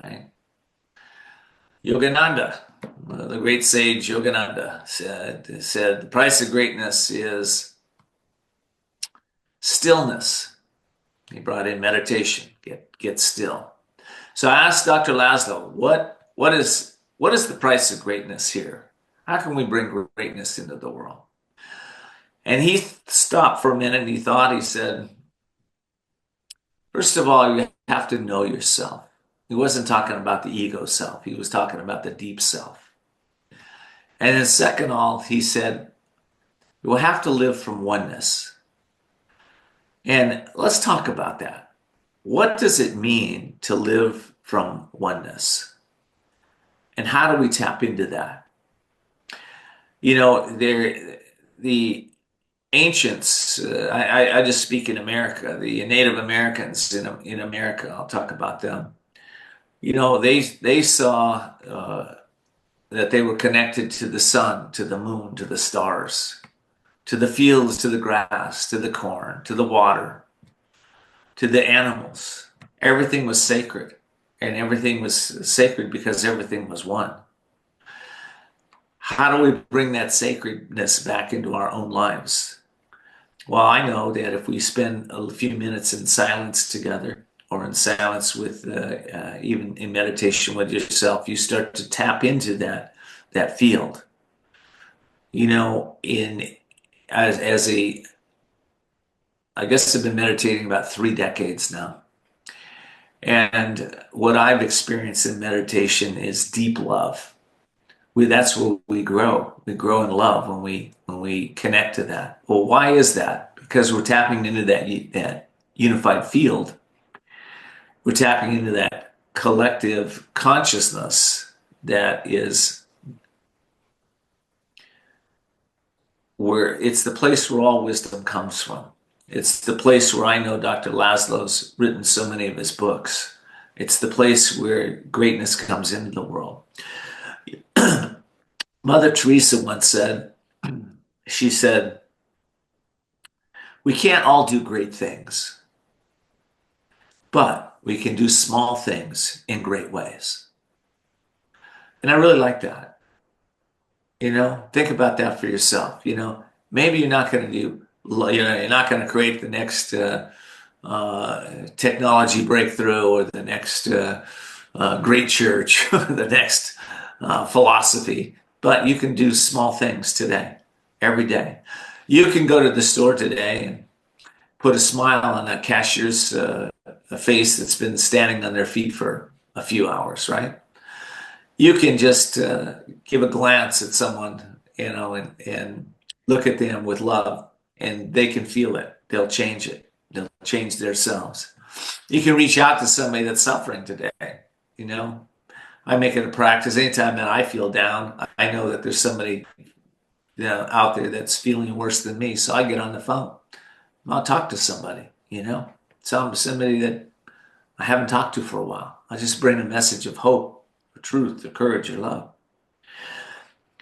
right? Yogananda, the great sage Yogananda said the price of greatness is stillness. He brought in meditation, get still. So I asked Dr. Laszlo, what is the price of greatness here? How can we bring greatness into the world? And he stopped for a minute and he said, first of all, you have to know yourself. He wasn't talking about the ego self. He was talking about the deep self. And then second of all, he said, you will have to live from oneness. And let's talk about that. what does it mean to live from oneness? And how do we tap into that? The ancients, I just speak in America, the Native Americans in America, I'll talk about them. They saw that they were connected to the sun, to the moon, to the stars, to the fields, to the grass, to the corn, to the water, to the animals. Everything was sacred, and everything was sacred because everything was one. How do we bring that sacredness back into our own lives? Well, I know that if we spend a few minutes in silence together, or in silence with, even in meditation with yourself, you start to tap into that field. In as a I guess I've been meditating about 3 decades now. And what I've experienced in meditation is deep love. That's where we grow. We grow in love when we connect to that. Well, why is that? Because we're tapping into that unified field. We're tapping into that collective consciousness that is where it's the place where all wisdom comes from. It's the place where I know Dr. Laszlo's written so many of his books. It's the place where greatness comes into the world. Mother Teresa once said, she said, we can't all do great things, but we can do small things in great ways. And I really like that. Think about that for yourself. Maybe you're not going to you're not going to create the next technology breakthrough or the next great church, or the next philosophy, but you can do small things today, every day. You can go to the store today and put a smile on that cashier's face that's been standing on their feet for a few hours, right? You can just give a glance at someone, and look at them with love, and they can feel it. They'll change it. They'll change themselves. You can reach out to somebody that's suffering today. You know, I make it a practice. Anytime that I feel down, I know that there's somebody out there that's feeling worse than me. So I get on the phone. I'll talk to somebody. Somebody that I haven't talked to for a while. I just bring a message of hope, of truth, of courage, of love.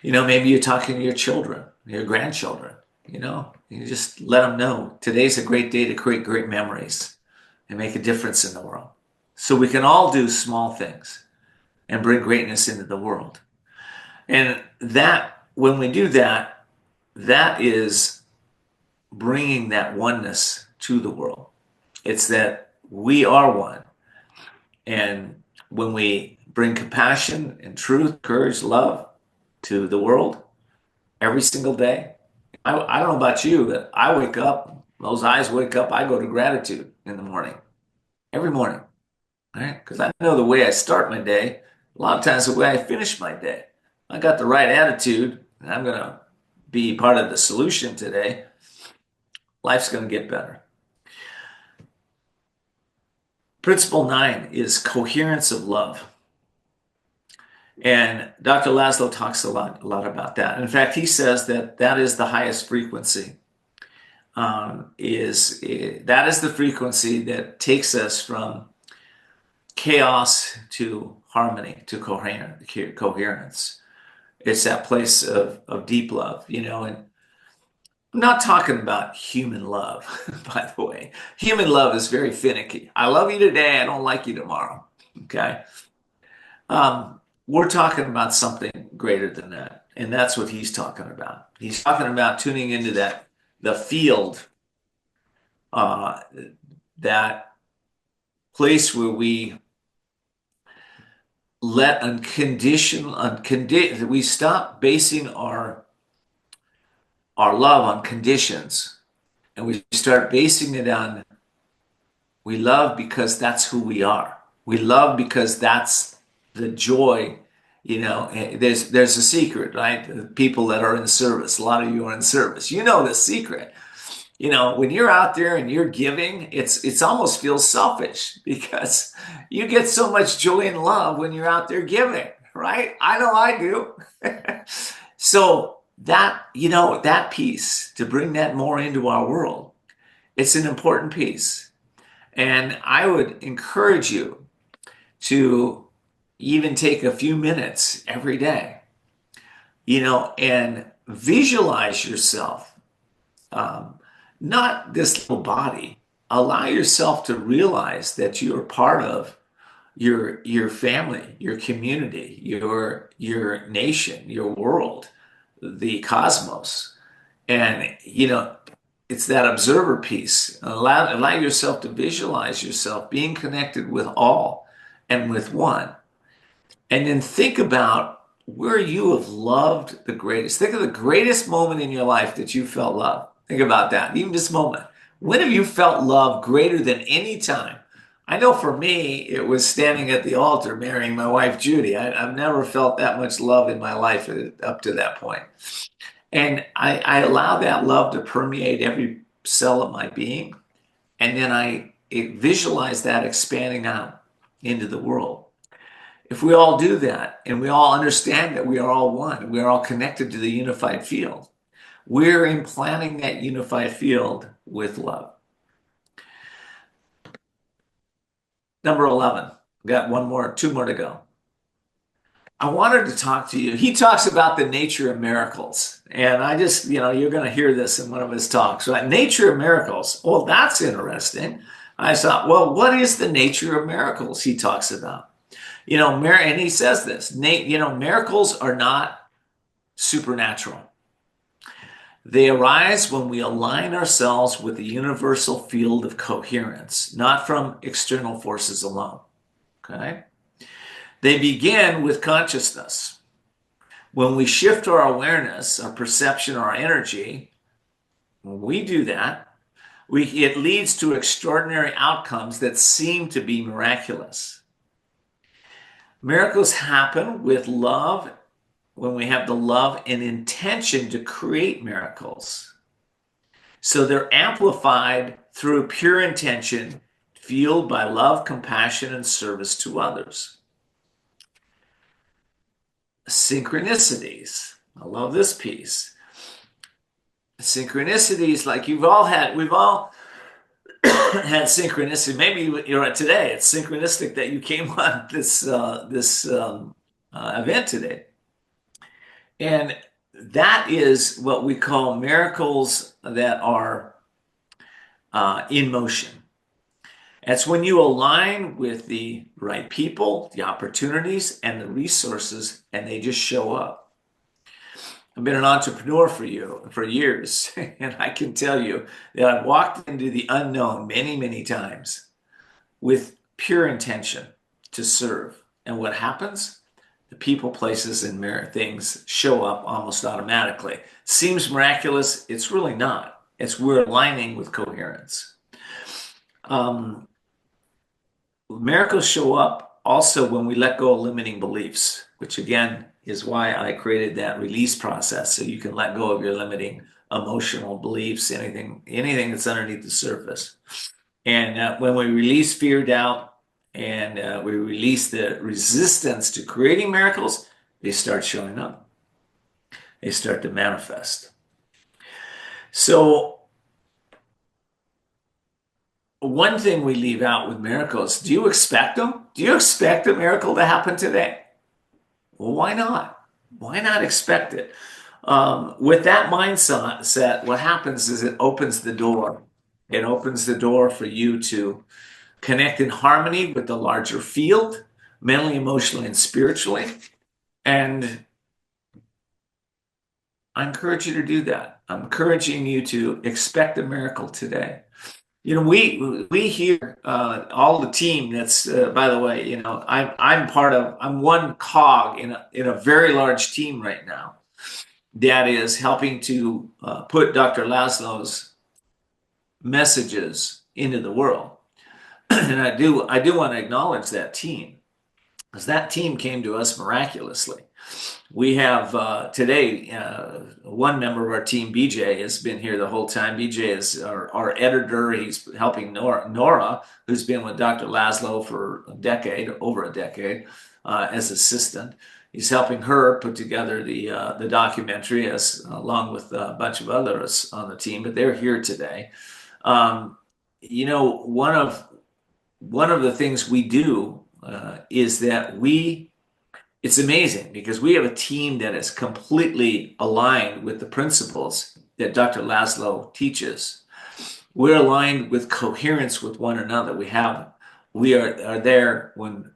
Maybe you're talking to your children, your grandchildren. You just let them know today's a great day to create great memories and make a difference in the world. So we can all do small things and bring greatness into the world. And that, when we do that, that is bringing that oneness to the world. It's that we are one. And when we bring compassion and truth, courage, love to the world every single day, I don't know about you, but I wake up, those eyes wake up, I go to gratitude in the morning, every morning, right? Because I know the way I start my day, a lot of times the way I finish my day. I got the right attitude, and I'm going to be part of the solution today. Life's going to get better. Principle 9 is coherence of love. And Dr. Laszlo talks a lot about that. In fact, he says that is the highest frequency. That is the frequency that takes us from chaos to harmony, to coherence. It's that place of deep love, and I'm not talking about human love, by the way. Human love is very finicky. I love you today, I don't like you tomorrow, okay? We're talking about something greater than that, and that's what he's talking about. He's talking about tuning into the field, that place where we let we stop basing our love on conditions, and we start basing it on, we love because that's who we are. We love because that's the joy. There's a secret, right? The people that are in service, a lot of you are in service. You know the secret. When you're out there and you're giving, it's almost feels selfish because you get so much joy and love when you're out there giving, right? I know I do. So that piece, to bring that more into our world, it's an important piece. And I would encourage you to even take a few minutes every day, and visualize yourself, um, not this little body. Allow yourself to realize that you're part of your family, your community, your nation, your world, the cosmos. And it's that observer piece. Allow yourself to visualize yourself being connected with all and with one. And then think about where you have loved the greatest. Think of the greatest moment in your life that you felt love. Think about that, even this moment. When have you felt love greater than any time? I know for me, it was standing at the altar marrying my wife, Judy. I've never felt that much love in my life up to that point. And I allow that love to permeate every cell of my being. And then I visualize that expanding out into the world. If we all do that and we all understand that we are all one, we are all connected to the unified field, we're implanting that unified field with love. Number 11, got two more to go. I wanted to talk to you. He talks about the nature of miracles. And I just, you're going to hear this in one of his talks, right? Nature of miracles. Well, that's interesting. I thought, well, what is the nature of miracles he talks about? And he says this, miracles are not supernatural. They arise when we align ourselves with the universal field of coherence, not from external forces alone. Okay? They begin with consciousness. When we shift our awareness, our perception, our energy, when we do that, it leads to extraordinary outcomes that seem to be miraculous. Miracles happen with love, when we have the love and intention to create miracles. So they're amplified through pure intention, fueled by love, compassion, and service to others. Synchronicities. I love this piece. Synchronicities, like we've all had had synchronicity. Maybe today it's synchronistic that you came on this event today. And that is what we call miracles that are in motion. That's when you align with the right people, the opportunities, and the resources, and they just show up. I've been an entrepreneur for years, and I can tell you that I've walked into the unknown many, many times with pure intention to serve. And what happens? The people, places, and things show up almost automatically. Seems miraculous. It's really not. We're aligning with coherence. Miracles show up also when we let go of limiting beliefs, which again is why I created that release process, so you can let go of your limiting emotional beliefs, anything that's underneath the surface. And when we release fear, doubt, and we release the resistance to creating miracles, they start showing up. They start to manifest. So one thing we leave out with miracles, do you expect them? Do you expect a miracle to happen today? Well, why not? Why not expect it? With that mindset, what happens is it opens the door. It opens the door for you to connect in harmony with the larger field, mentally, emotionally, and spiritually. And I encourage you to do that. I'm encouraging you to expect a miracle today. We hear all the team that's, by the way, I'm one cog in a very large team right now that is helping to put Dr. Laszlo's messages into the world. And I do want to acknowledge that team, because that team came to us miraculously. We have today one member of our team, BJ, has been here the whole time. BJ is our editor. He's helping Nora, who's been with Dr. Laszlo for a decade, over a decade, as assistant. He's helping her put together the documentary, as along with a bunch of others on the team. But they're here today. Um, one of the things we do is that it's amazing because we have a team that is completely aligned with the principles that Dr. Laszlo teaches. We're aligned with coherence with one another. We are there when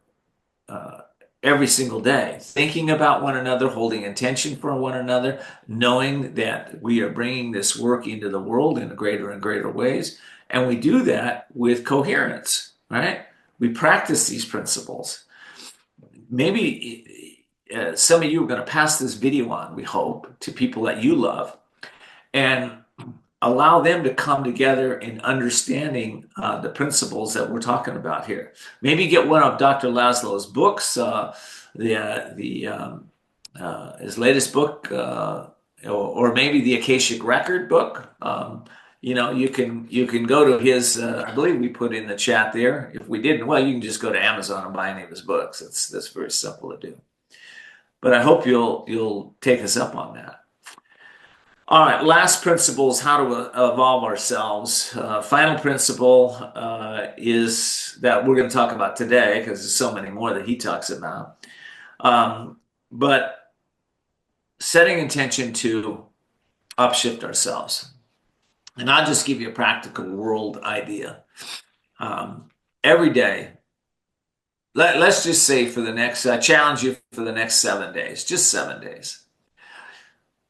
every single day, thinking about one another, holding intention for one another, knowing that we are bringing this work into the world in greater and greater ways. And we do that with coherence, right? We practice these principles. Maybe some of you are going to pass this video on, we hope, to people that you love and allow them to come together in understanding the principles that we're talking about here. Maybe get one of Dr. Laszlo's books, his latest book, or maybe the Akashic Record book. You can go to his. I believe we put in the chat there. If we didn't, well, you can just go to Amazon and buy any of his books. That's very simple to do. But I hope you'll take us up on that. All right, last principle is how to evolve ourselves. Final principle is that we're going to talk about today because there's so many more that he talks about. But setting intention to upshift ourselves. And I'll just give you a practical world idea. Every day, let's just say for the next, challenge you for the next 7 days, just 7 days.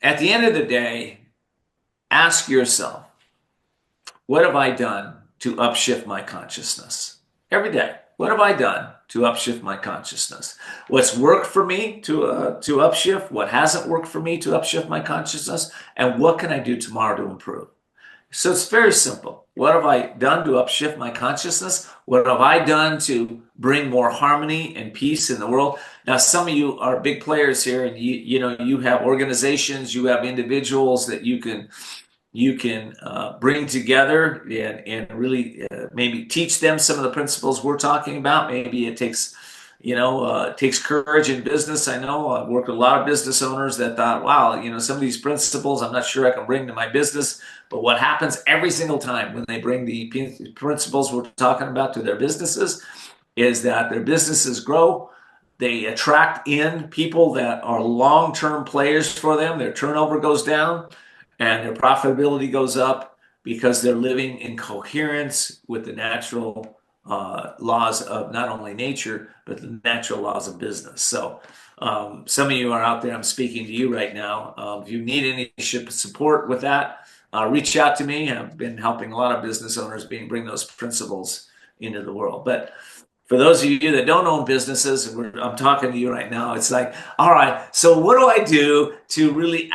At the end of the day, ask yourself, what have I done to upshift my consciousness? Every day, what have I done to upshift my consciousness? What's worked for me to upshift? What hasn't worked for me to upshift my consciousness? And what can I do tomorrow to improve? So it's very simple. What have I done to upshift my consciousness? What have I done to bring more harmony and peace in the world? Now, some of you are big players here, and you have organizations, you have individuals that you can bring together and really maybe teach them some of the principles we're talking about. Maybe it takes courage in business. I know I've worked with a lot of business owners that thought, wow, some of these principles I'm not sure I can bring to my business. But what happens every single time when they bring the principles we're talking about to their businesses is that their businesses grow. They attract in people that are long-term players for them. Their turnover goes down and their profitability goes up because they're living in coherence with the natural laws of not only nature, but the natural laws of business. So some of you are out there, I'm speaking to you right now. If you need any support with that, reach out to me. I've been helping a lot of business owners bring those principles into the world. But for those of you that don't own businesses, I'm talking to you right now. It's like, all right, so what do I do to really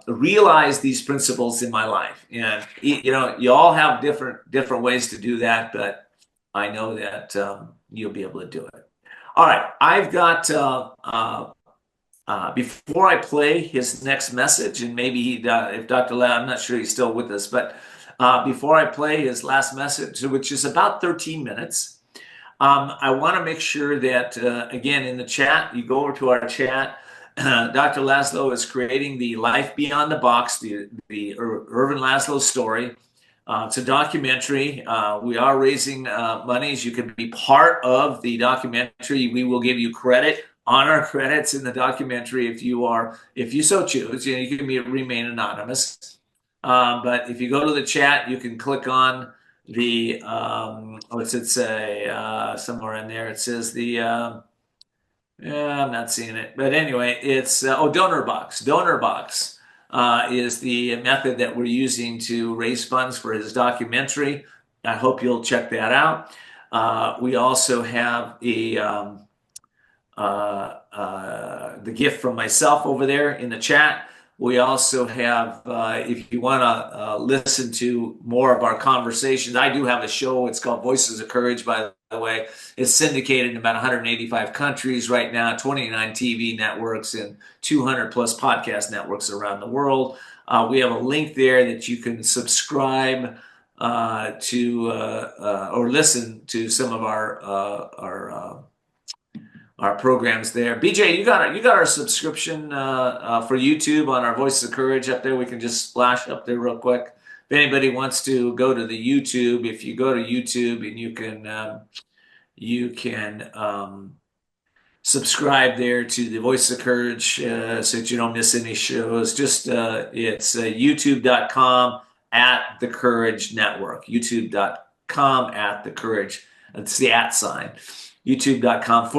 realize these principles in my life? And you all have different ways to do that, but I know that you'll be able to do it. All right, I've got before I play his next message, and maybe if Dr. Lau, I'm not sure he's still with us, but before I play his last message, which is about 13 minutes, I want to make sure that, again, in the chat, you go over to our chat. Dr. Laszlo is creating the Life Beyond the Box, the Ervin Laszlo story. It's a documentary. We are raising monies. You can be part of the documentary. We will give you credit on our credits in the documentary if you so choose. You can remain anonymous. But if you go to the chat, you can click on the what's it say somewhere in there? It says I'm not seeing it, but anyway, it's Donorbox. Donorbox is the method that we're using to raise funds for his documentary. I hope you'll check that out. We also have the gift from myself over there in the chat. We also have, if you want to listen to more of our conversations, I do have a show. It's called Voices of Courage, by the way. It's syndicated in about 185 countries right now, 29 TV networks, and 200 plus podcast networks around the world. We have a link there that you can subscribe to or listen to some of our programs there. BJ, you got our subscription for YouTube on our Voices of Courage up there. We can just splash up there real quick. If anybody wants to go to the YouTube, if you go to YouTube and you can subscribe there to the Voice of Courage so that you don't miss any shows. Just it's youtube.com at the Courage Network. youtube.com at the Courage. It's the at sign. youtube.com/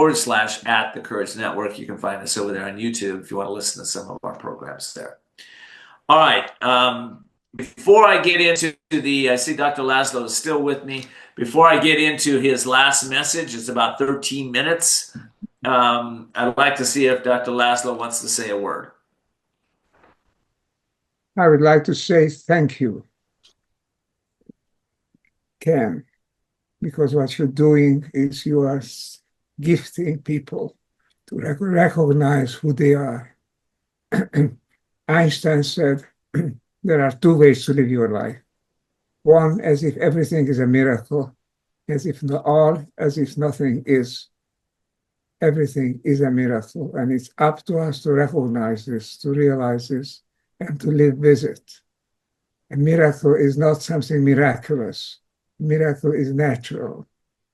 at the Courage Network. You can find us over there on YouTube if you want to listen to some of our programs there. All right. Before I get into I see Dr. Laszlo is still with me. Before I get into his last message, it's about 13 minutes. I'd like to see if Dr. Laszlo wants to say a word. I would like to say thank you, Ken, because what you're doing is you are gifting people to recognize who they are. Einstein said, there are two ways to live your life. One, as if everything is a miracle, as if nothing is. Everything is a miracle, and it's up to us to recognize this, to realize this, and to live with it. A miracle is not something miraculous. A miracle is natural.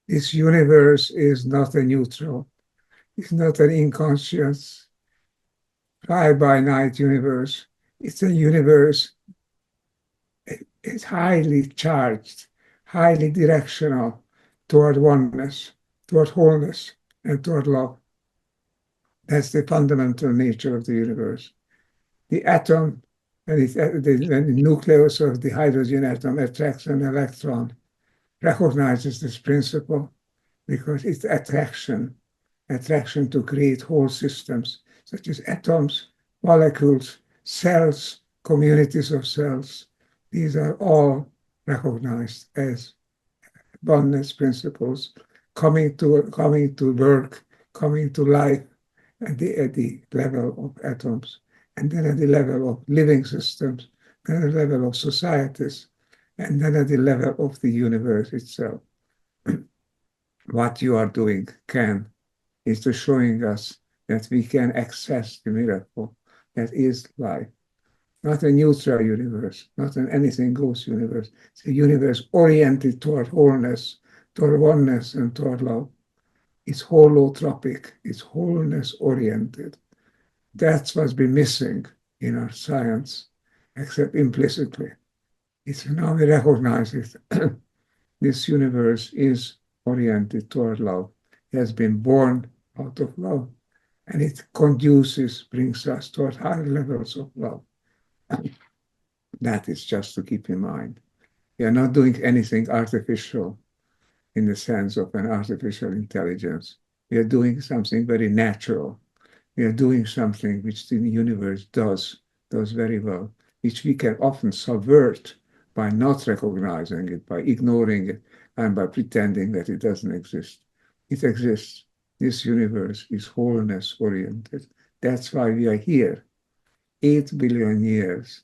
This universe is not a neutral. It's not an inconscious, fly-by-night universe. It's a universe. It's highly charged, highly directional toward oneness, toward wholeness, and toward love. That's the fundamental nature of the universe. The atom and the nucleus of the hydrogen atom attracts an electron, recognizes this principle because it's attraction to create whole systems, such as atoms, molecules, cells, communities of cells. These are all recognized as oneness principles, coming to work, coming to life at the level of atoms, and then at the level of living systems, then at the level of societies, and then at the level of the universe itself. What you are doing, Ken, is to showing us that we can access the miracle that is life. Not a neutral universe, not an anything goes universe. It's a universe oriented toward wholeness, toward oneness, and toward love. It's holotropic, it's wholeness oriented. That's what's been missing in our science, except implicitly. It's now we recognize it. This universe is oriented toward love. It has been born out of love, and it brings us toward higher levels of love. That is just to keep in mind. We are not doing anything artificial in the sense of an artificial intelligence. We are doing something very natural. We are doing something which the universe does very well, which we can often subvert by not recognizing it, by ignoring it, and by pretending that it doesn't exist. It exists. This universe is wholeness-oriented. That's why we are here. 8 billion years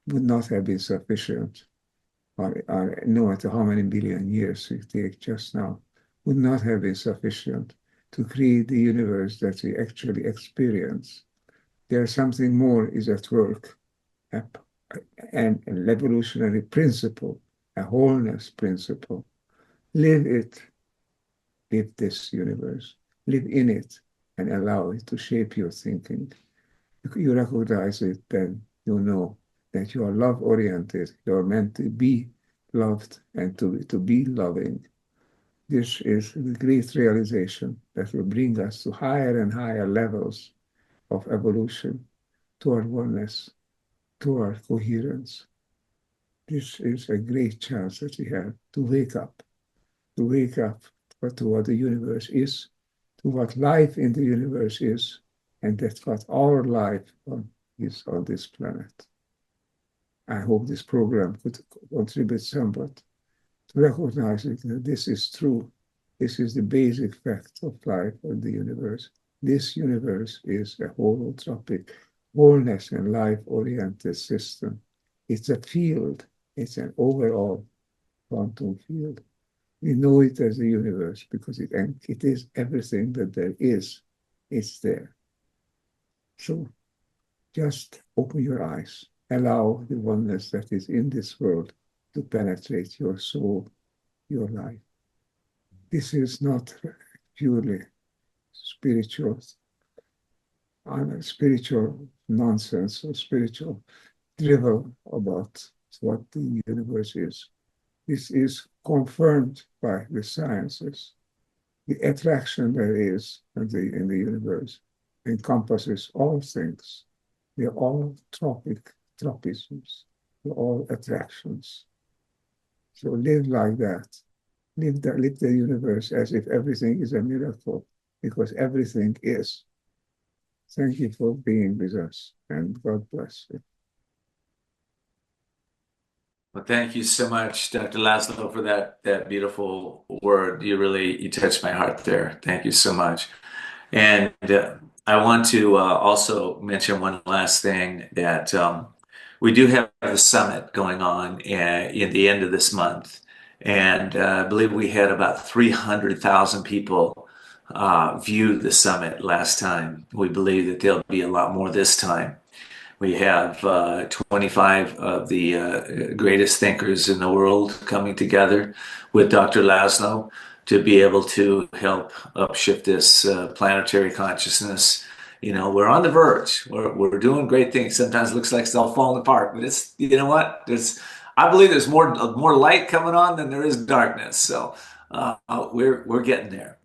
would not have been sufficient, or no matter how many billion years we take just now, would not have been sufficient to create the universe that we actually experience. There's something more is at work, an evolutionary principle, a wholeness principle. Live it, live this universe, live in it, and allow it to shape your thinking. If you recognize it, then you know that you are love-oriented, you're meant to be loved and to be loving. This is the great realization that will bring us to higher and higher levels of evolution toward oneness, toward coherence. This is a great chance that we have to wake up to what the universe is, to what life in the universe is, and that's what our life on is on this planet. I hope this program could contribute somewhat to recognizing that this is true. This is the basic fact of life and the universe. This universe is a holotropic, wholeness and life-oriented system. It's a field. It's an overall quantum field. We know it as the universe because it is everything that there is. It's there. So just open your eyes. Allow the oneness that is in this world to penetrate your soul, your life. This is not purely spiritual, spiritual nonsense or spiritual drivel about what the universe is. This is confirmed by the sciences. The attraction there is in the universe encompasses all things. They're all tropisms. They're all attractions. So live like that. Live the universe as if everything is a miracle, because everything is. Thank you for being with us, and God bless you. Well, thank you so much, Dr. Laszlo, for that beautiful word. You touched my heart there. Thank you so much. And I want to also mention one last thing that we do have a summit going on in the end of this month. And I believe we had about 300,000 people view the summit last time. We believe that there'll be a lot more this time. We have 25 of the greatest thinkers in the world coming together with Dr. Laszlo to be able to help upshift this planetary consciousness. You know, we're on the verge. We're doing great things. Sometimes it looks like it's all falling apart, but it's, you know what? I believe there's more light coming on than there is darkness. So we're getting there.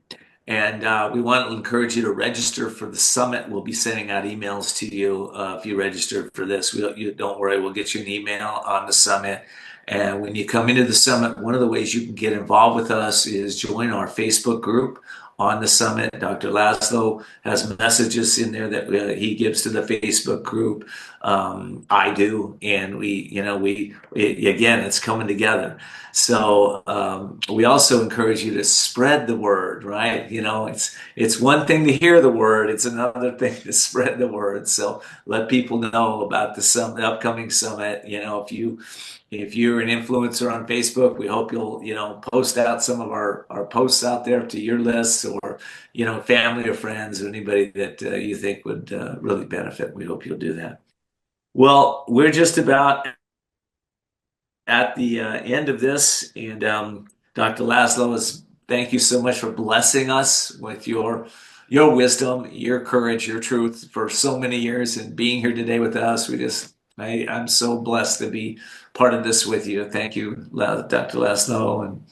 And we want to encourage you to register for the summit. We'll be sending out emails to you if you register for this. Don't worry, we'll get you an email on the summit. And when you come into the summit, one of the ways you can get involved with us is join our Facebook group on the summit. Dr. Laszlo has messages in there that he gives to the Facebook group. I do, and again, it's coming together. So we also encourage you to spread the word, right? You know, it's one thing to hear the word; it's another thing to spread the word. So let people know about the upcoming summit. You know, if you're an influencer on Facebook, we hope you'll, post out some of our posts out there to your lists, or, family or friends or anybody that you think would really benefit. We hope you'll do that. Well, we're just about at the end of this, and Dr. Laszlo, thank you so much for blessing us with your wisdom, your courage, your truth for so many years, and being here today with us. I'm so blessed to be part of this with you. Thank you, Dr. Laszlo. And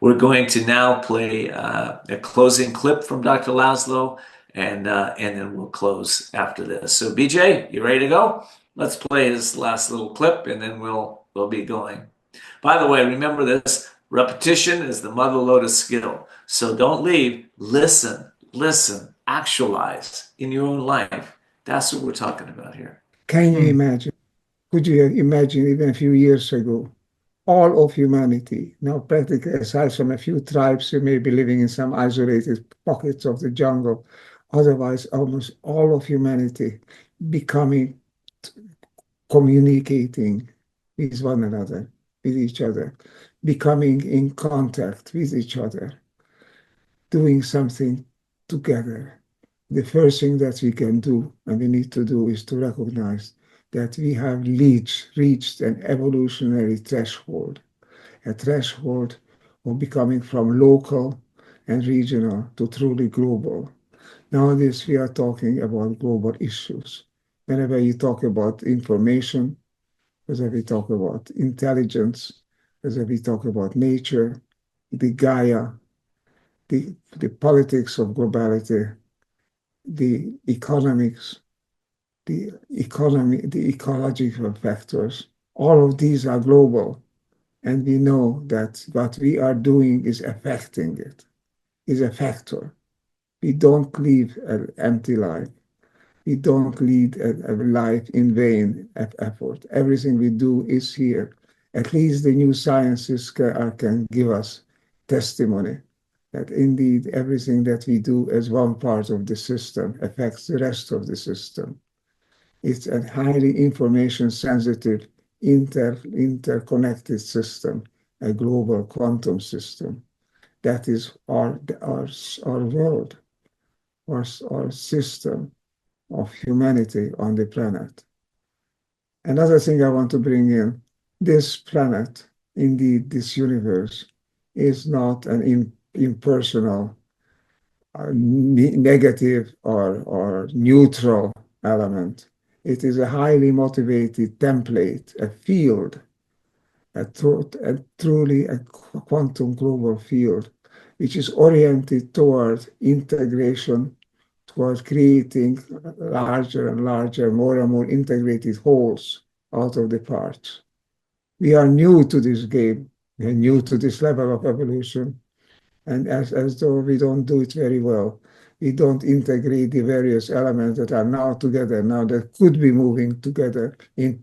we're going to now play a closing clip from Dr. Laszlo, and then we'll close after this. So, BJ, you ready to go? Let's play his last little clip, and then we'll be going. By the way, remember this: repetition is the mother lode of skill. So don't leave. Listen, actualize in your own life. That's what we're talking about here. Can you imagine? Could you imagine even a few years ago, all of humanity, now practically aside from a few tribes who may be living in some isolated pockets of the jungle, otherwise almost all of humanity becoming, communicating with one another, with each other, becoming in contact with each other, doing something together. The first thing that we can do and we need to do is to recognize that we have reached an evolutionary threshold, a threshold of becoming from local and regional to truly global. Nowadays, we are talking about global issues. Whenever you talk about information, whether we talk about intelligence, whether we talk about nature, the Gaia, the politics of globality, the economics, the ecological factors, all of these are global. And we know that what we are doing is affecting it, is a factor. We don't live an empty life. We don't lead a life in vain effort. Everything we do is here. At least the new sciences can give us testimony that indeed everything that we do as one part of the system affects the rest of the system. It's a highly information sensitive, interconnected system, a global quantum system. That is our world, our system of humanity on the planet. Another thing I want to bring in, this planet, indeed this universe, is not an impersonal, negative or neutral element. It is a highly motivated template, a field, truly a quantum global field, which is oriented toward integration, toward creating larger and larger, more and more integrated wholes out of the parts. We are new to this game. We are new to this level of evolution. And as though we don't do it very well, we don't integrate the various elements that are now together, now that could be moving together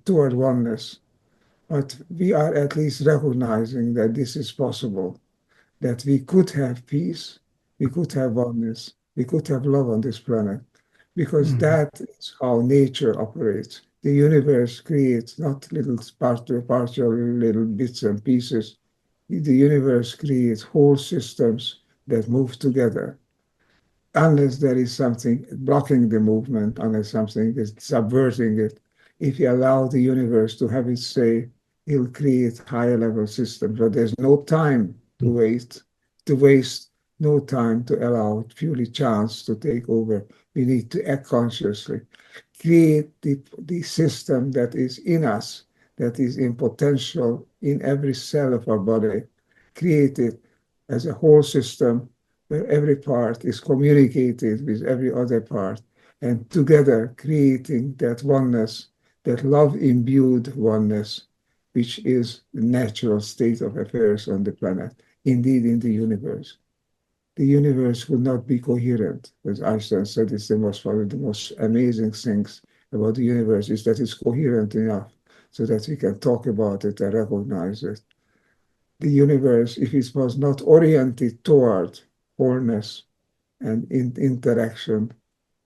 toward oneness. But we are at least recognizing that this is possible, that we could have peace, we could have oneness, we could have love on this planet, because that is how nature operates. The universe creates not little partial little bits and pieces. The universe creates whole systems that move together. Unless there is something blocking the movement, unless something is subverting it, if you allow the universe to have its say, it'll create higher level systems. But there's no time to waste, no time to allow purely chance to take over. We need to act consciously, create the system that is in us, that is in potential in every cell of our body, create it as a whole system where every part is communicated with every other part, and together creating that oneness, that love imbued oneness, which is the natural state of affairs on the planet, indeed in the universe. The universe would not be coherent. As Einstein said, it's one of the most amazing things about the universe is that it's coherent enough so that we can talk about it and recognize it. The universe, if it was not oriented toward wholeness and interaction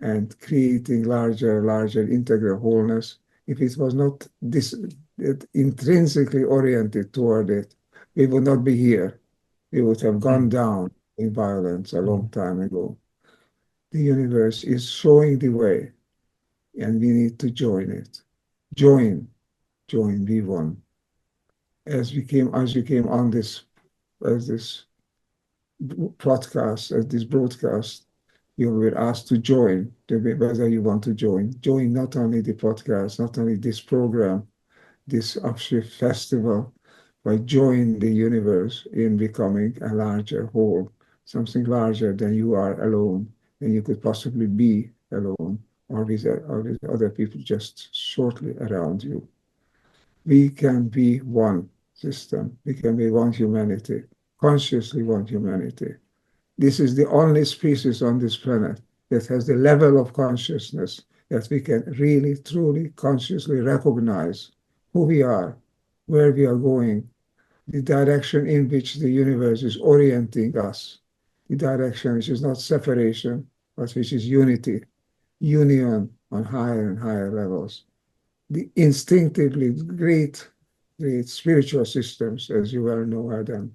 and creating larger integral wholeness, if it was not intrinsically oriented toward it, we would not be here. We would have gone down in violence a long time ago. The universe is showing the way, and we need to join it. Join, be one. As we came on this broadcast, you were asked to join, whether you want to join. Join not only the podcast, not only this program, this Upshift festival, but join the universe in becoming a larger whole, something larger than you are alone, than you could possibly be alone, or with other people just shortly around you. We can be one system. We can be one humanity, consciously one humanity. This is the only species on this planet that has the level of consciousness that we can really, truly, consciously recognize who we are, where we are going, the direction in which the universe is orienting us, the direction which is not separation, but which is unity, union on higher and higher levels. The instinctively great spiritual systems, as you well know, Adam,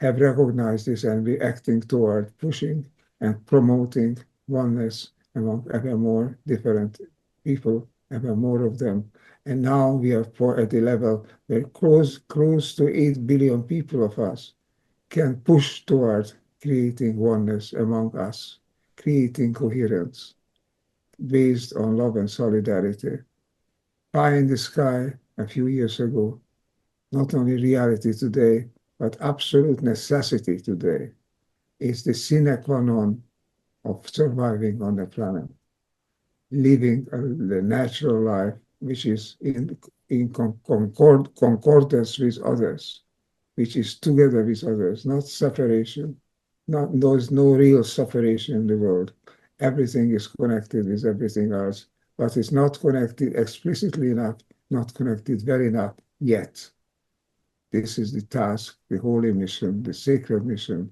have recognized this and be acting toward pushing and promoting oneness among ever more different people, ever more of them. And now we are at the level where close to 8 billion people of us can push toward creating oneness among us, creating coherence based on love and solidarity. Pie in the sky a few years ago, not only reality today, but absolute necessity today, is the sine qua non of surviving on the planet, living the natural life which is in concordance with others, which is together with others, not separation. There's no real separation in the world. Everything is connected with everything else, but it's not connected explicitly enough, not connected well enough yet. This is the task, the holy mission, the sacred mission,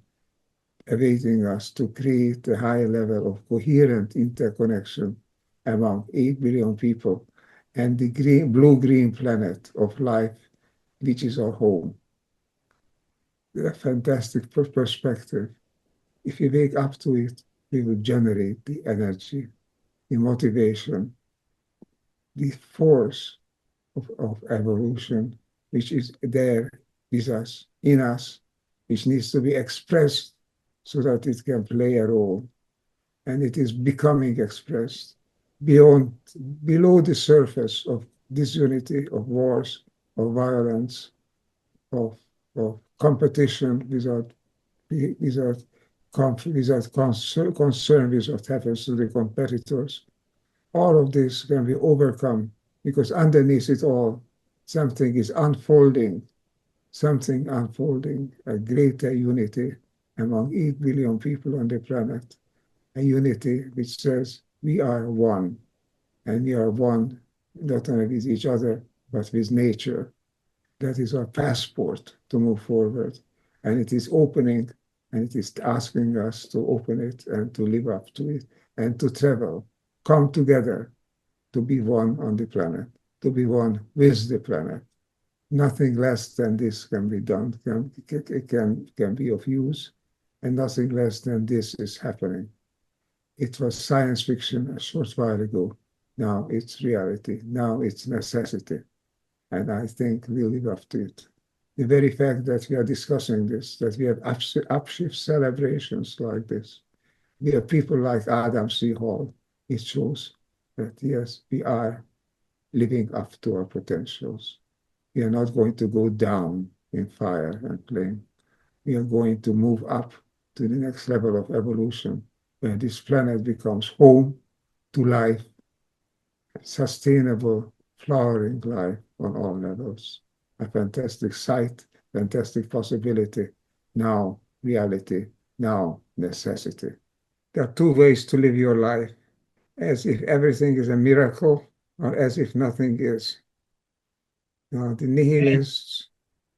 awaiting us to create a high level of coherent interconnection among 8 billion people and the blue-green planet of life, which is our home. A fantastic perspective. If we wake up to it, we will generate the energy, the motivation, the force of evolution, which is there with us, in us, which needs to be expressed so that it can play a role. And it is becoming expressed beyond, below the surface of disunity, of wars, of violence, of, of competition without concern with what happens to the competitors. All of this can be overcome because underneath it all, something is unfolding, a greater unity among 8 billion people on the planet, a unity which says we are one, and we are one not only with each other, but with nature. That is our passport to move forward. And it is opening, and it is asking us to open it and to live up to it and to travel, come together to be one on the planet, to be one with the planet. Nothing less than this can be done, can be of use, and nothing less than this is happening. It was science fiction a short while ago. Now it's reality. Now it's necessity. And I think we live up to it. The very fact that we are discussing this, that we have upshift celebrations like this, we have people like Adam C. Hall, it shows that yes, we are living up to our potentials. We are not going to go down in fire and flame. We are going to move up to the next level of evolution, where this planet becomes home to life, sustainable, flowering life on all levels. A fantastic sight, fantastic possibility. Now, reality. Now, necessity. There are two ways to live your life, as if everything is a miracle or as if nothing is. Now, the nihilists,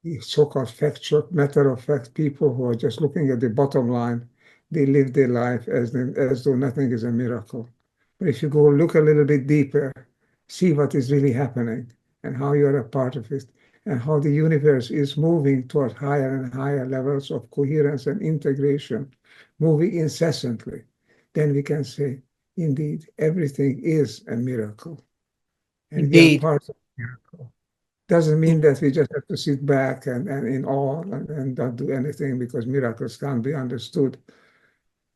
the so-called factual, matter-of-fact people who are just looking at the bottom line, they live their life as though nothing is a miracle. But if you go look a little bit deeper, see what is really happening and how you're a part of it and how the universe is moving toward higher and higher levels of coherence and integration, moving incessantly, then we can say, indeed, everything is a miracle. And we are Indeed. part of the miracle. Doesn't mean that we just have to sit back and in awe and not do anything because miracles can't be understood.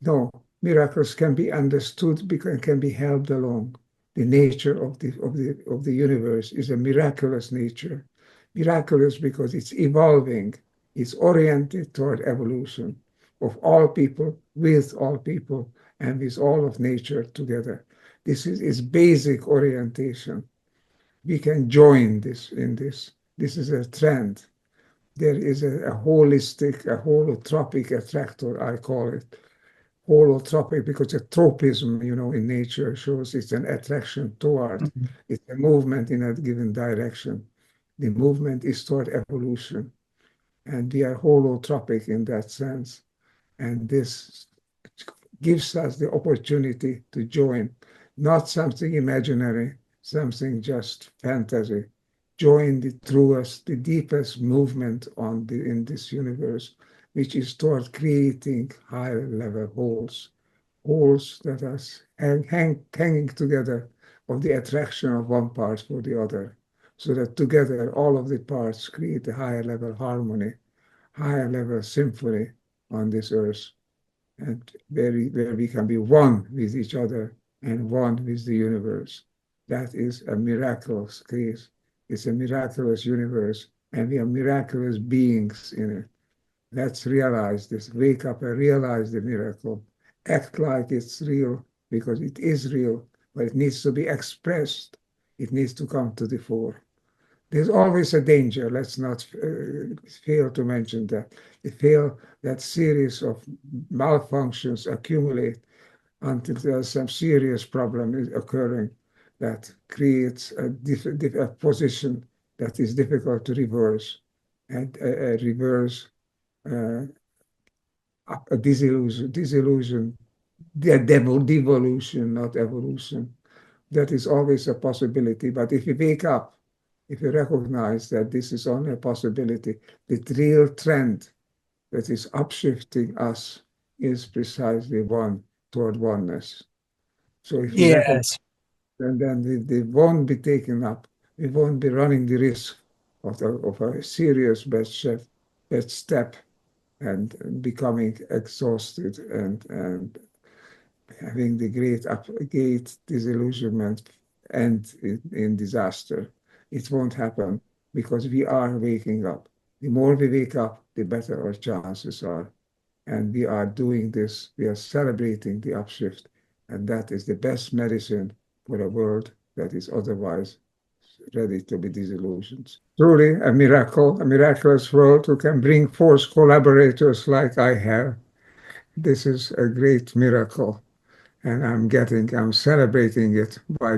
No, miracles can be understood because can be helped along. The nature of the universe is a miraculous nature. Miraculous because it's evolving, it's oriented toward evolution of all people, with all people, and with all of nature together. This is its basic orientation. We can join this in this. This is a trend. There is a holistic, a holotropic attractor, I call it. Holotropic because a tropism, in nature shows it's an attraction toward, it's a movement in a given direction. The movement is toward evolution. And we are holotropic in that sense. And this gives us the opportunity to join, not something imaginary, something just fantasy. Join the truest, the deepest movement in this universe, which is toward creating higher level wholes that are hanging together of the attraction of one part for the other, so that together all of the parts create a higher level harmony, higher level symphony on this earth, and where we can be one with each other and one with the universe. That is a miraculous case. It's a miraculous universe, and we are miraculous beings in it. Let's realize this, wake up and realize the miracle. Act like it's real because it is real, but it needs to be expressed. It needs to come to the fore. There's always a danger. Let's not fail to mention that. That series of malfunctions accumulate until there's some serious problem is occurring that creates a position that is difficult to reverse, and a reverse uh, a disillusion, devolution, not evolution. That is always a possibility. But if you wake up, if you recognize that this is only a possibility, the real trend that is upshifting us is precisely one toward oneness. So if we recognize, Yes. then they won't be taken up. We won't be running the risk of a serious bad step and becoming exhausted and having the great disillusionment end in disaster. It won't happen because we are waking up. The more we wake up, the better our chances are. And we are doing this, we are celebrating the upshift, and that is the best medicine for a world that is otherwise ready to be disillusioned. Truly a miracle, a miraculous world who can bring forth collaborators like I have. This is a great miracle, and I'm celebrating it by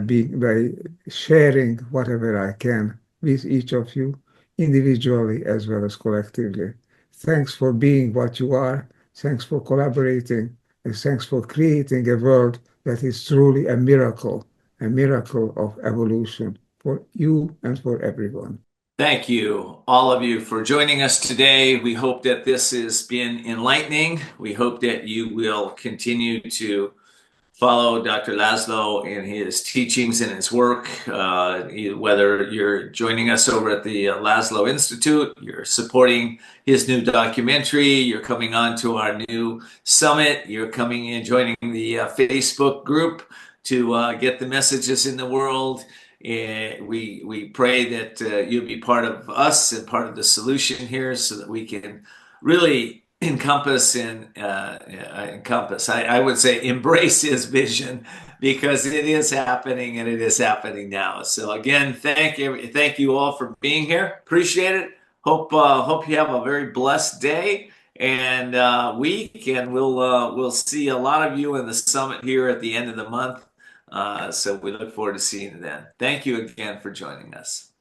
sharing whatever I can with each of you, individually as well as collectively. Thanks for being what you are. Thanks for collaborating, and thanks for creating a world that is truly a miracle of evolution for you and for everyone. Thank you, all of you, for joining us today. We hope that this has been enlightening. We hope that you will continue to follow Dr. Laszlo in his teachings and his work, whether you're joining us over at the Laszlo Institute, you're supporting his new documentary, you're coming on to our new summit, you're coming in, joining the Facebook group to get the messages in the world. We pray that you'll be part of us and part of the solution here so that we can really I would say embrace his vision because it is happening and it is happening now. So again, thank you all for being here. Appreciate it. Hope you have a very blessed day and week, and we'll see a lot of you in the summit here at the end of the month. So we look forward to seeing you then. Thank you again for joining us.